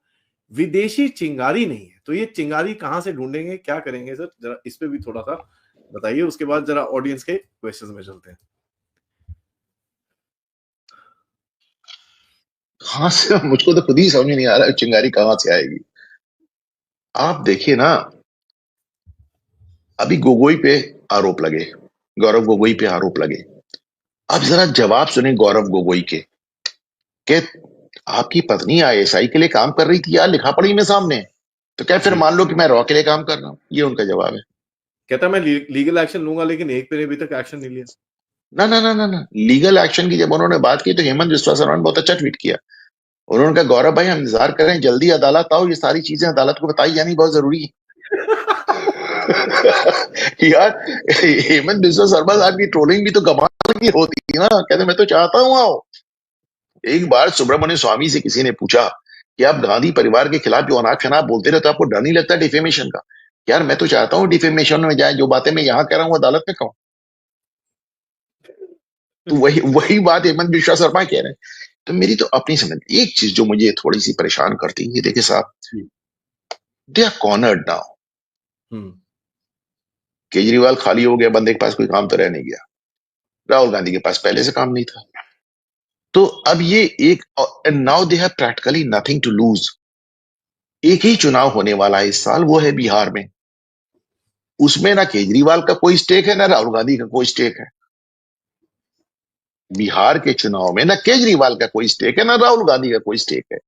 विदेशी चिंगारी नहीं है। तो ये चिंगारी कहां से ढूंढेंगे, क्या करेंगे सर, जरा इस पे भी थोड़ा सा बताइए, उसके बाद जरा ऑडियंस के क्वेश्चंस में चलते हैं। कहां से? मुझको तो खुद ही समझ में नहीं आ रहा है चिंगारी कहां से आएगी। आप देखिए ना, अभी गोगोई पे आरोप लगे, गौरव गोगोई पे आरोप लगे। अब जरा जवाब सुने गौरव गोगोई के, कि आपकी पत्नी आईएसआई के लिए काम कर रही थी यार, लिखा पढ़ी में सामने, तो क्या फिर मान लो कि मैं रॉ के लिए काम कर रहा हूं? ये उनका जवाब है। कहता मैं लीगल एक्शन लूंगा, लेकिन एक पे अभी तक एक्शन नहीं लिया। ना ना ना ना ना, लीगल एक्शन की जब उन्होंने बात की तो हेमंत बिस्वा शर्मा ने बहुत अच्छा ट्वीट किया। उन्होंने कहा गौरव भाई हम इंतजार कर रहे हैं, जल्दी अदालत आओ, ये सारी चीजें अदालत को बताई जानी बहुत जरूरी है। यार हेमंत बिस्वा शर्मा साहब की ट्रोलिंग भी तो कमाल की होती है ना, कहते मैं तो चाहता हूं आओ। एक बार सुब्रमण्य स्वामी से किसी ने पूछा कि आप गांधी परिवार के खिलाफ जो अनाप शनाप बोलते रहे तो आपको डर नहीं लगता डिफेमेशन का? यार मैं तो चाहता हूं डिफेमेशन में जाए, जो बातें मैं यहां कह रहा हूं अदालत में कहूं। तो वही वही बात हेमंत बिस्वा शर्मा कह रहे हैं। तो मेरी तो अपनी समझ, एक चीज जो मुझे थोड़ी सी परेशान करती है, देखिए साहब, they are cornered now. Kejriwal खाली हो गया, बंदे के पास कोई काम तो रह नहीं गया। राहुल गांधी के पास पहले से काम नहीं था। तो अब ये एक, and now they have practically nothing to lose. एक ही चुनाव होने वाला है इस साल, वो है बिहार में। उसमें ना केजरीवाल का कोई स्टेक है ना राहुल गांधी का कोई स्टेक है। बिहार के चुनाव में ना केजरीवाल का कोई स्टेक है ना राहुल गांधी का कोई स्टेक है।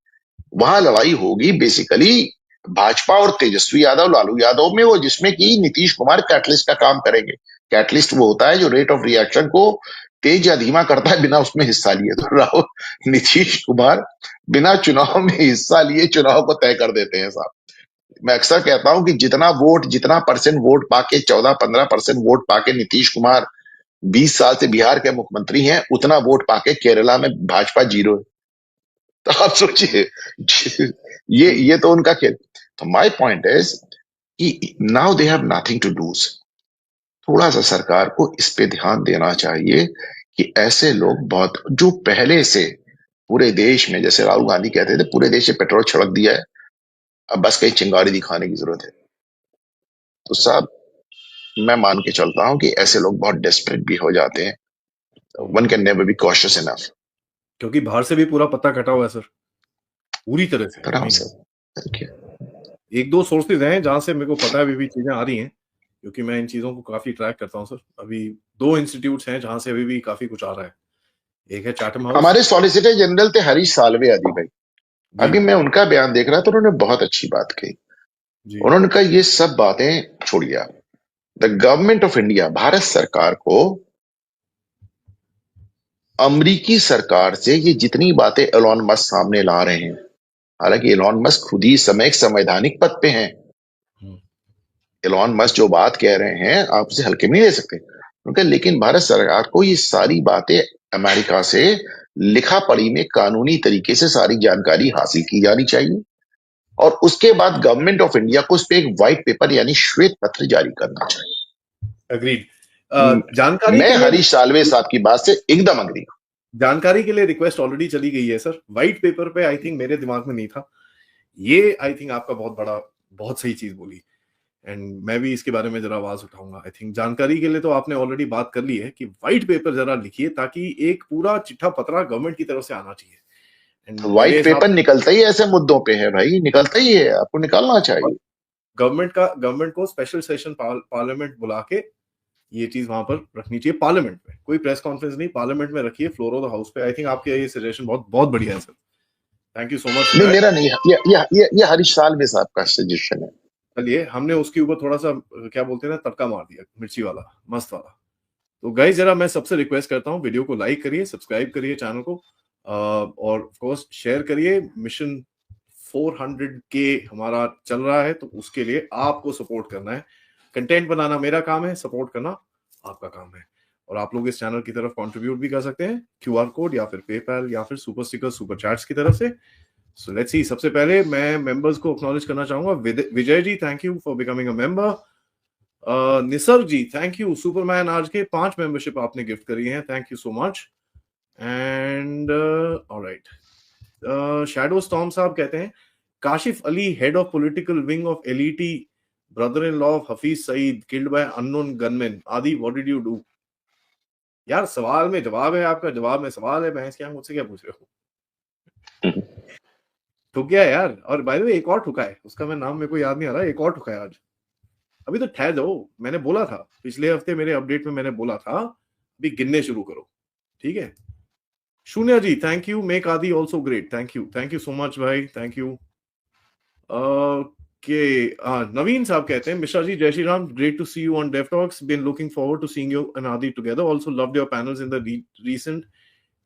वहां लड़ाई होगी बेसिकली भाजपा और तेजस्वी यादव, लालू यादव में, वो जिसमें कि नीतीश कुमार कैटलिस्ट का काम करेंगे। कैटलिस्ट वो होता है जो रेट ऑफ रिएक्शन को तेज या धीमा करता है बिना उसमें हिस्सा लिए। तो राहुल, नीतीश कुमार बिना चुनाव में हिस्सा लिए चुनाव को तय कर देते हैं साहब। मैं अक्सर कहता हूं कि जितना परसेंट वोट पाके, 14-15% वोट पाके नीतीश कुमार 20 साल से बिहार के मुख्यमंत्री हैं, उतना वोट पाके केरला में भाजपा 0 है। तो आप सोचिए, ये तो उनका खेल। तो माय पॉइंट इज कि now they have nothing to lose. थोड़ा सा सरकार को इस पे ध्यान देना चाहिए कि ऐसे लोग बहुत, जो पहले से पूरे देश में, जैसे राहुल गांधी कहते थे पूरे देश से पेट्रोल छिड़क दिया है, अब बस कहीं चिंगारी दिखाने की जरूरत है। तो साहब मैं मान के चलता हूं कि ऐसे लोग बहुत डेस्परेट भी हो जाते हैं। One can never be cautious enough, क्योंकि बाहर से भी पूरा पत्ता कटा हुआ है सर, पूरी तरह से। आराम से। Thank you. एक दो सोर्सेज हैं जहां से मेरे को पता है अभी भी चीजें आ रही हैं, क्योंकि मैं इन चीजों को काफी ट्रैक करता हूं सर। अभी 2 इंस्टीट्यूट्स हैं जहां से अभी भी काफी कुछ आ रहा है। एक है चैटम हाउस। हमारे सॉलिसिटर जनरल थे हरीश साल्वे आदि भाई, अभी मैं उनका बयान देख रहा था, उन्होंने बहुत अच्छी बात कही। उन्होंने कहा ये सब बातें छोड़िए, the government of India, Bharat सरकार को अमरीकी सरकार से ये जितनी बातें एलॉन मस्क सामने ला रहे हैं, हालांकि एलॉन मस्क खुद ही समय एक संवैधानिक पद पे हैं, एलॉन मस्क जो बात कह रहे हैं आप उसे हल्के में नहीं ले सकते उनका, लेकिन भारत सरकार को ये सारी बातें अमेरिका से लिखा पढ़ी में कानूनी तरीके से सारी जानकारी हासिल की जानी चाहिए। और उसके बाद गवर्नमेंट ऑफ इंडिया को उस पर एक व्हाइट पेपर यानी श्वेत पत्र जारी करना चाहिए। अग्रीड। जानकारी मैं के लिए हरीश साल्वे साहब की बात से एकदम अग्री। जानकारी के लिए रिक्वेस्ट ऑलरेडी चली गई है सर। व्हाइट पेपर पे आई थिंक मेरे दिमाग में नहीं था ये। आई थिंक आपका बहुत सही चीज बोली एंड मैं भी इसके बारे में जरा आवाज उठाऊंगा। आई थिंक जानकारी के लिए तो आपने ऑलरेडी बात कर ली है कि व्हाइट पेपर जरा लिखिए ताकि एक पूरा चिट्ठा पत्रा गवर्नमेंट की तरफ से आना चाहिए। व्हाइट पेपर निकलता ही ऐसे मुद्दों पे है भाई, निकलता ही है, आपको निकालना चाहिए। गवर्नमेंट को स्पेशल सेशन पार्लियामेंट बुला के ये चीज वहां पर रखनी चाहिए। पार्लियामेंट में कोई प्रेस कॉन्फ्रेंस नहीं, पार्लियामेंट में रखिए, फ्लोर ऑफ द हाउस पे। आई थिंक आपके ये सजेशन बहुत बहुत बढ़िया है sir. Thank you so much. नहीं मेरा नहीं, ये हरीश साल्वे साहब का सजेशन है। चलिए हमने उसके ऊपर थोड़ा सा क्या बोलते हैं ना तड़का मार दिया, मिर्ची वाला मस्त वाला। तो गाइस जरा मैं सबसे रिक्वेस्ट करता हूँ वीडियो को लाइक करिए, सब्सक्राइब करिए चैनल को और ऑफ कोर्स शेयर करिए। मिशन 400K हमारा चल रहा है तो उसके लिए आपको सपोर्ट करना है। कंटेंट बनाना मेरा काम है, सपोर्ट करना आपका काम है। और आप लोग इस चैनल की तरफ कंट्रीब्यूट भी कर सकते हैं QR कोड या फिर पेपैल या फिर सुपर स्टिकर सुपर चैट्स की तरफ से। So let's see. सबसे पहले मैं मेंबर्स को एक्नॉलेज करना चाहूंगा। Vijay ji thank you for becoming a member. Nisarg ji thank you. Superman आज के 5 मेंबरशिप आपने गिफ्ट करी हैं, thank you so much. And alright shadow storm साहब कहते हैं Kashif Ali head of political wing of LeT brother in law of Hafiz Saeed killed by unknown gunman Adi what did you do. यार सवाल में जवाब है, आपका जवाब में सवाल है। भैंस क्या मुझसे क्या पूछ रहे हो। ठुक गया यार। और बाय द वे एक और ठुका है, उसका मैं नाम मेरे को याद नहीं आ रहा। एक और ठुका है आज। अभी तो ठहर जाओ, मैंने बोला था पिछले हफ्ते मेरे अपडेट में मैंने बोला था अभी गिनने शुरू करो, ठीक है। Shunya ji thank you. Make Adi also great, thank you so much भाई, थैंक यू। नवीन साहब कहते हैं Mishra ji Jai Shri Ram, great to see you on Dave talks, been looking forward to seeing you and Adi together, also loved your panels in the recent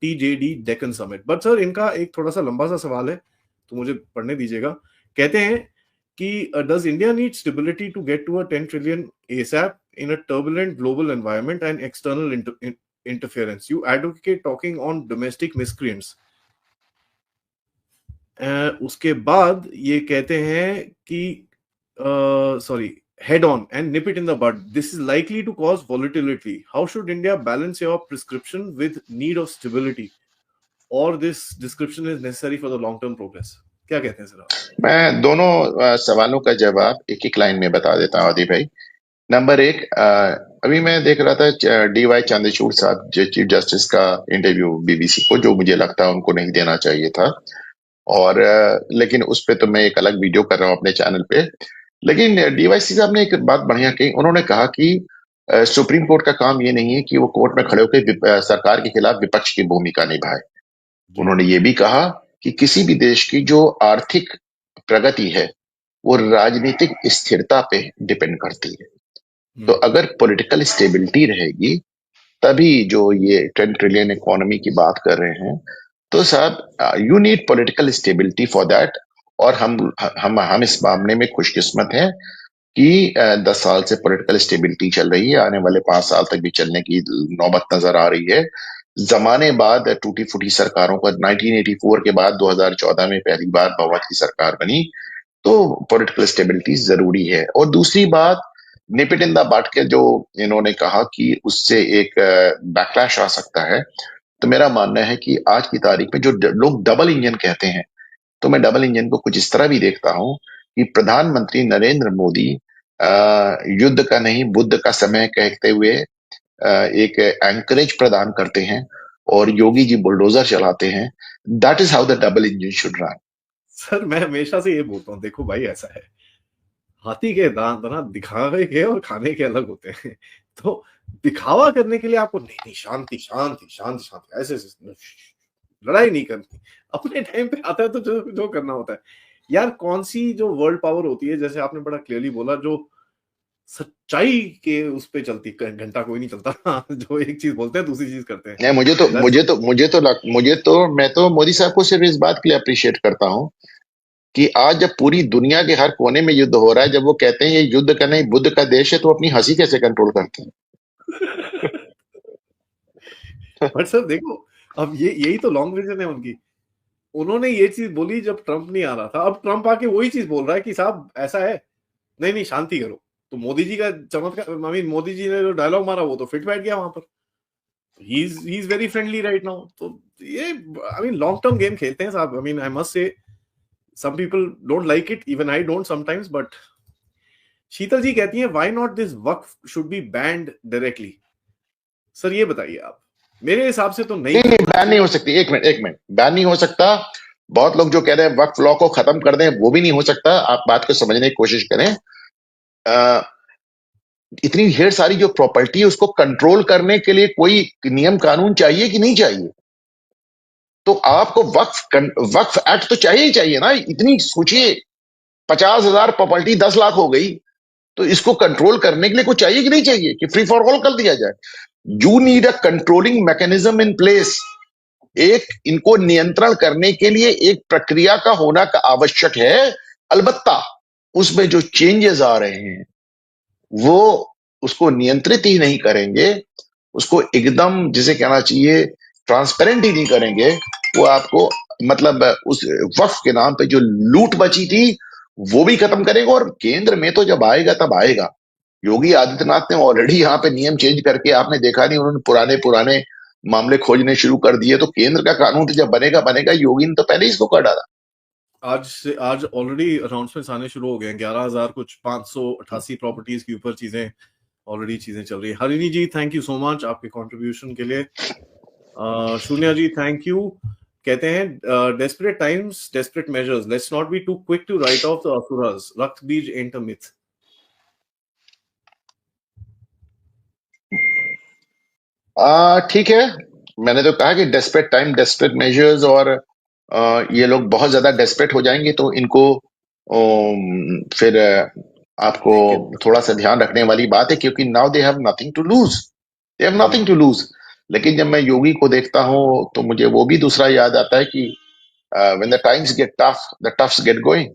TJD Deccan summit. But sir इनका एक थोड़ा सा लंबा सा सवाल है तो मुझे पढ़ने दीजिएगा। कहते हैं कि does India need stability to get to a 10 trillion ASAP in a turbulent global environment and external interference? You advocate talking on domestic miscreants. उसके बाद ये कहते हैं कि sorry, head on and nip it in the bud. This is likely to cause volatility. How should India balance your prescription with need of stability? Or this description is necessary for the long term progress? क्या कहते हैं sir आप? मैं दोनों सवालों का जवाब एक एक लाइन में बता देता हूँ आदि भाई। नंबर 1, अभी मैं देख रहा था DY चंद्रचूड़ साहब चीफ जस्टिस का इंटरव्यू BBC को, जो मुझे लगता है उनको नहीं देना चाहिए था। और लेकिन उस पे तो मैं एक अलग वीडियो कर रहा हूँ अपने चैनल पे। लेकिन DYC साहब ने एक बात बढ़िया कही। उन्होंने कहा कि सुप्रीम कोर्ट का काम ये नहीं है कि वो कोर्ट में खड़े होकर सरकार के खिलाफ विपक्ष की भूमिका निभाए। उन्होंने ये भी कहा कि किसी भी देश की जो आर्थिक प्रगति है वो राजनीतिक स्थिरता पे डिपेंड करती है। तो अगर पॉलिटिकल स्टेबिलिटी रहेगी तभी जो ये 10 ट्रिलियन इकोनॉमी की बात कर रहे हैं, तो साहब you need political stability for that. और हम इस मामले में खुशकिस्मत हैं कि 10 साल से पॉलिटिकल स्टेबिलिटी चल रही है, आने वाले 5 साल तक भी चलने की नौबत नजर आ रही है। जमाने बाद टूटी फूटी सरकारों का 1984 के बाद 2014 में पहली बार बहुमत की सरकार बनी, तो पॉलिटिकल स्टेबिलिटी जरूरी है। और दूसरी बात, निप इट इन द बट के जो इन्होंने कहा कि उससे एक बैकलैश आ सकता है, तो मेरा मानना है कि आज की तारीख में जो लोग डबल इंजन कहते हैं, तो मैं डबल इंजन को कुछ इस तरह भी देखता हूं कि प्रधानमंत्री नरेंद्र मोदी युद्ध का नहीं बुद्ध का समय कहते हुए एक एंकरेज प्रदान करते हैं और योगी जी बुलडोजर चलाते हैं। That is how the double engine should run. Sir मैं हमेशा से ये बोलता हूँ, देखो भाई ऐसा है, हाथी के दांत ना दिखावे के और खाने के अलग होते हैं। तो दिखावा करने के लिए आपको नहीं शांति शांति शांति शांति ऐसे लड़ाई नहीं करनी। अपने टाइम पे आता है तो जो करना होता है। यार कौन सी जो वर्ल्ड पावर होती है, जैसे आपने बड़ा क्लियरली बोला, जो सच्चाई के उस पे चलती, घंटा कोई नहीं चलता। जो एक चीज बोलते हैं दूसरी चीज करते हैं। मैं तो मोदी साहब को सिर्फ इस बात के लिए अप्रिशिएट करता हूँ कि आज जब पूरी दुनिया के हर कोने में युद्ध हो रहा है, जब वो कहते हैं ये युद्ध का नहीं बुद्ध का देश है, तो अपनी हंसी कैसे कंट्रोल करते हैं। बट सर देखो, अब यही तो लॉन्ग विजन है उनकी। उन्होंने ये चीज बोली जब ट्रंप नहीं आ रहा था, अब ट्रंप आके वही चीज बोल रहा है कि साहब ऐसा है, नहीं नहीं शांति करो। तो मोदी जी का चमत्कार, आई मीन मोदी जी ने जो डायलॉग मारा वो तो फिट बैठ गया वहां पर। He is very friendly right now. तो ये I mean long term game खेलते हैं साहब। I mean I must say some people don't like it, even I don't sometimes, but शीतल जी कहती हैं why not this Waqf should be banned directly। Sir ये बताइए आप। मेरे हिसाब से तो नहीं नहीं, बैन नहीं हो सकती। एक मिनट, बैन नहीं हो सकता। बहुत लोग जो कह रहे हैं वक्फ लॉ को खत्म कर दें, वो भी नहीं हो सकता। आप बात को समझने की कोशिश करें। इतनी ढेर सारी जो प्रॉपर्टी है उसको कंट्रोल करने के लिए कोई नियम कानून चाहिए कि नहीं चाहिए? तो आपको वक्फ एक्ट तो चाहिए ही चाहिए ना। इतनी सोचिए, 50,000 प्रॉपर्टी 10 लाख हो गई, तो इसको कंट्रोल करने के लिए कुछ चाहिए कि नहीं चाहिए कि फ्री फॉर ऑल कर दिया जाए? You need a controlling mechanism in place. एक इनको नियंत्रण करने के लिए एक प्रक्रिया का होना का आवश्यक है। अलबत्ता उसमें जो चेंजेस आ रहे हैं वो उसको नियंत्रित ही नहीं करेंगे, उसको एकदम जिसे कहना चाहिए ट्रांसपेरेंट ही नहीं करेंगे। वो आपको मतलब उस वक्फ के नाम पे जो लूट बची थी वो भी खत्म करेगा। और केंद्र में तो जब आएगा तब आएगा। योगी आदित्यनाथ ने ऑलरेडी यहाँ पे नियम चेंज करके, आपने देखा नहीं, उन्होंने पुराने पुराने मामले खोजने शुरू कर दिए। तो केंद्र का कानून तो जब बनेगा। योगी ने तो पहले ही इसको कर डाला। आज ऑलरेडी अनाउंसमेंट्स आने शुरू हो गए हैं। 11,000 कुछ 588 प्रॉपर्टीज के ऊपर चीजें ऑलरेडी चल रही है। Harini ji thank you so much आपके कंट्रीब्यूशन के लिए। Shunya ji thank you. कहते हैं desperate times desperate measures, let's not be too quick to write off the asuras, Raktabeej ant a myth. ठीक है, मैंने तो कहा कि डेस्परेट टाइम डेस्परेट मेजर्स। और ये लोग बहुत ज्यादा डेस्परेट हो जाएंगे तो इनको फिर आपको थोड़ा सा ध्यान रखने वाली बात है, क्योंकि now they have nothing to lose, they have nothing to lose. लेकिन जब मैं योगी को देखता हूं तो मुझे वो भी दूसरा याद आता है कि when the times get tough the toughs get going.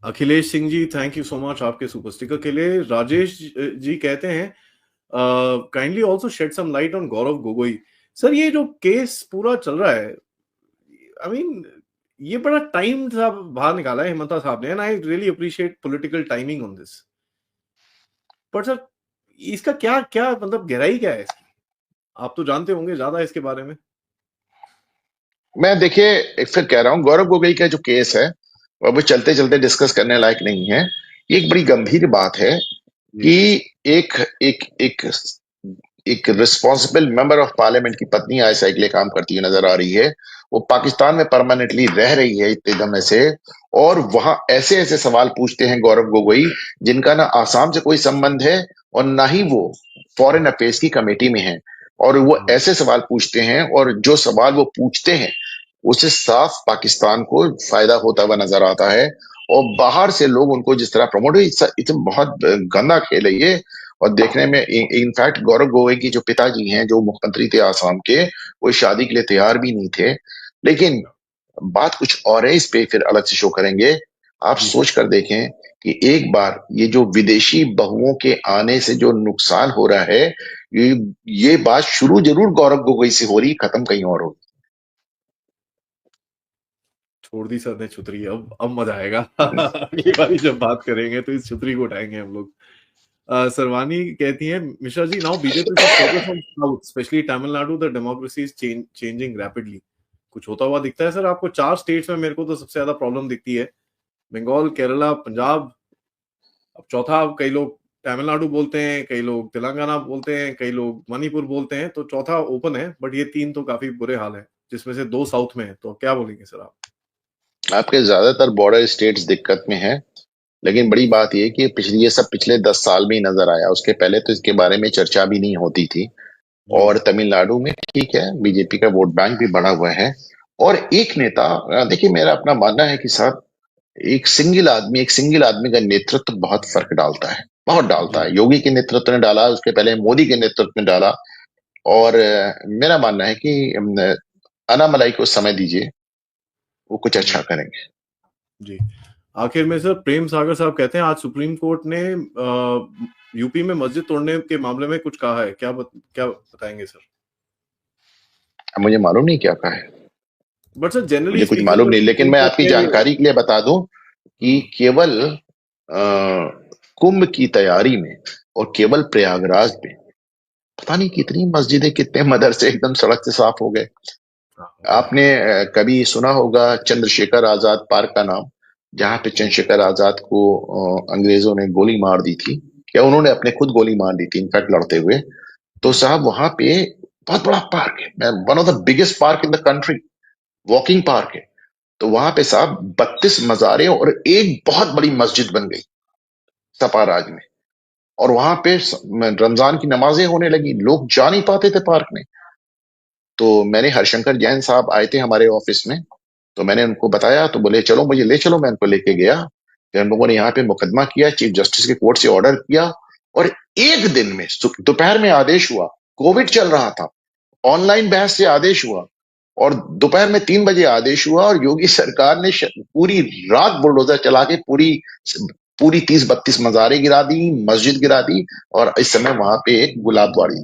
Akhilesh Singh ji thank you so much आपके सुपर स्टिकर के लिए। राजेश जी कहते हैं kindly also shed some light on Gaurav Gogoi. Sir ये जो केस पूरा चल रहा है, आई मीन ये बड़ा टाइम साहब बाहर निकाला है हेमंता साहब ने, and I really appreciate political timing on this. पर सर इसका क्या क्या मतलब गहराई क्या है इसकी? आप तो जानते होंगे ज्यादा इसके बारे में। मैं देखिए एक फिर कह रहा हूं, गौरव गोगोई का जो केस है वो चलते चलते डिस्कस करने लायक नहीं है। ये एक बड़ी गंभीर बात है कि एक एक एक एक रिस्पॉन्सिबल मेंबर ऑफ पार्लियामेंट की पत्नी ऐसा के लिए काम करती हुई नजर आ रही है। वो पाकिस्तान में परमानेंटली रह रही है इतने दम से, और वहां ऐसे ऐसे सवाल पूछते हैं गौरव गोगोई जिनका ना आसाम से कोई संबंध है और ना ही वो फॉरेन अफेयर्स की कमेटी में है। और वो ऐसे सवाल पूछते हैं, और जो सवाल वो पूछते हैं उससे साफ पाकिस्तान को फायदा होता हुआ नजर आता है। और बाहर से लोग उनको जिस तरह प्रमोट, इतना बहुत गंदा खेल है ये। और देखने में इनफैक्ट गौरव गोगोई की जो पिताजी हैं, जो मुख्यमंत्री थे आसाम के, वो शादी के लिए तैयार भी नहीं थे। लेकिन बात कुछ और है, इस पे फिर अलग से शो करेंगे। आप सोच कर देखें कि एक बार ये जो विदेशी बहुओं के आने से जो नुकसान हो रहा है, ये बात शुरू जरूर गौरव गोगोई से हो रही, खत्म कहीं और होगी। छोड़ दी सर ने छुतरी, अब मजा आएगा। अगली बारी जब बात करेंगे तो इस छुतरी को उठाएंगे हम लोग। सरवानी कहती है Mishra ji now BJP focus on south specially Tamil Nadu, the democracy is changing rapidly. कुछ होता हुआ दिखता है सर आपको? 4 स्टेट्स में मेरे को तो सबसे ज्यादा प्रॉब्लम दिखती है, बंगाल, केरला, पंजाब। अब चौथा कई लोग तमिलनाडु बोलते हैं, कई लोग तेलंगाना बोलते हैं, कई लोग मणिपुर बोलते हैं, तो चौथा ओपन है। बट ये 3 तो काफी बुरे हाल है, जिसमें से 2 साउथ में है। तो क्या बोलेंगे सर आप? आपके ज्यादातर बॉर्डर स्टेट्स दिक्कत में हैं। लेकिन बड़ी बात यह कि ये सब पिछले 10 साल में ही नजर आया, उसके पहले तो इसके बारे में चर्चा भी नहीं होती थी। और तमिलनाडु में ठीक है, बीजेपी का वोट बैंक भी बढ़ा हुआ है। और एक नेता, देखिए मेरा अपना मानना है कि साहब एक सिंगल आदमी का नेतृत्व बहुत फर्क डालता है, बहुत डालता है। योगी के नेतृत्व ने डाला, उसके पहले मोदी के नेतृत्व ने डाला। और मेरा मानना है कि अनामलाई को समय दीजिए, वो कुछ अच्छा करेंगे। जी आखिर में सर प्रेम सागर साहब कहते हैं आज सुप्रीम कोर्ट ने यूपी में मस्जिद तोड़ने के मामले में कुछ कहा है, क्या बताएंगे सर? मुझे मालूम नहीं क्या कहा है, बट सर जनरली मुझे कुछ मालूम नहीं, लेकिन मैं आपकी जानकारी के लिए बता दूं कि केवल कुंभ की तैयारी में और केवल प्रयागराज में पता नहीं कितनी मस्जिदें, कितने मदरसे एकदम सड़क से साफ हो गए। आपने कभी सुना होगा चंद्रशेखर आजाद पार्क का नाम, जहां पे चंद्रशेखर आजाद को अंग्रेजों ने गोली मार दी थी, या उन्होंने अपने खुद गोली मार दी थी इनफैक्ट लड़ते हुए। तो साहब वहां पे बहुत बड़ा पार्क है, one of the biggest park in the country, walking park है। तो वहां पे साहब 32 मज़ारें और एक बहुत बड़ी मस्जिद बन गई सपाराज में। और वहां पे रमजान की नमाजें होने लगी, लोग जा नहीं पाते थे पार्क में। तो मैंने हरिशंकर जैन साहब आए थे हमारे ऑफिस में, तो मैंने उनको बताया, तो बोले चलो मुझे ले चलो, मैं उनको लेके गया। फिर हम लोगों ने यहाँ पे मुकदमा किया, चीफ जस्टिस के कोर्ट से ऑर्डर किया, और एक दिन में दोपहर में आदेश हुआ। कोविड चल रहा था, ऑनलाइन बहस से आदेश हुआ, और दोपहर में 3 बजे आदेश हुआ, और योगी सरकार ने पूरी रात बुलडोजर चला के पूरी पूरी 30-32 मज़ारें गिरा दी, मस्जिद गिरा दी, और इस समय वहां पे एक गुलाबवाड़ी।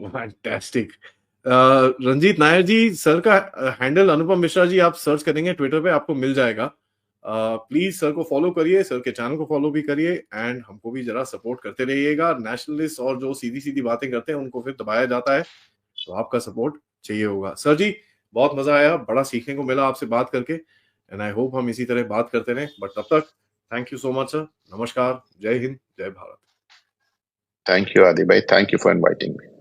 फैंटास्टिक। रंजीत नायर जी, सर का हैंडल अनुपम मिश्रा जी आप सर्च करेंगे ट्विटर पे आपको मिल जाएगा। प्लीज सर को फॉलो करिए, सर के चैनल को फॉलो भी करिए, एंड हमको भी जरा सपोर्ट करते रहिएगा। नेशनलिस्ट और जो सीधी सीधी बातें करते हैं उनको फिर दबाया जाता है, तो आपका सपोर्ट चाहिए होगा। सर जी बहुत मजा आया, बड़ा सीखने को मिला आपसे बात करके, एंड आई होप हम इसी तरह बात करते रहें। बट तब तक thank you so much sir, नमस्कार, जय हिंद, जय भारत। थैंक यू आदि भाई, thank you for inviting me.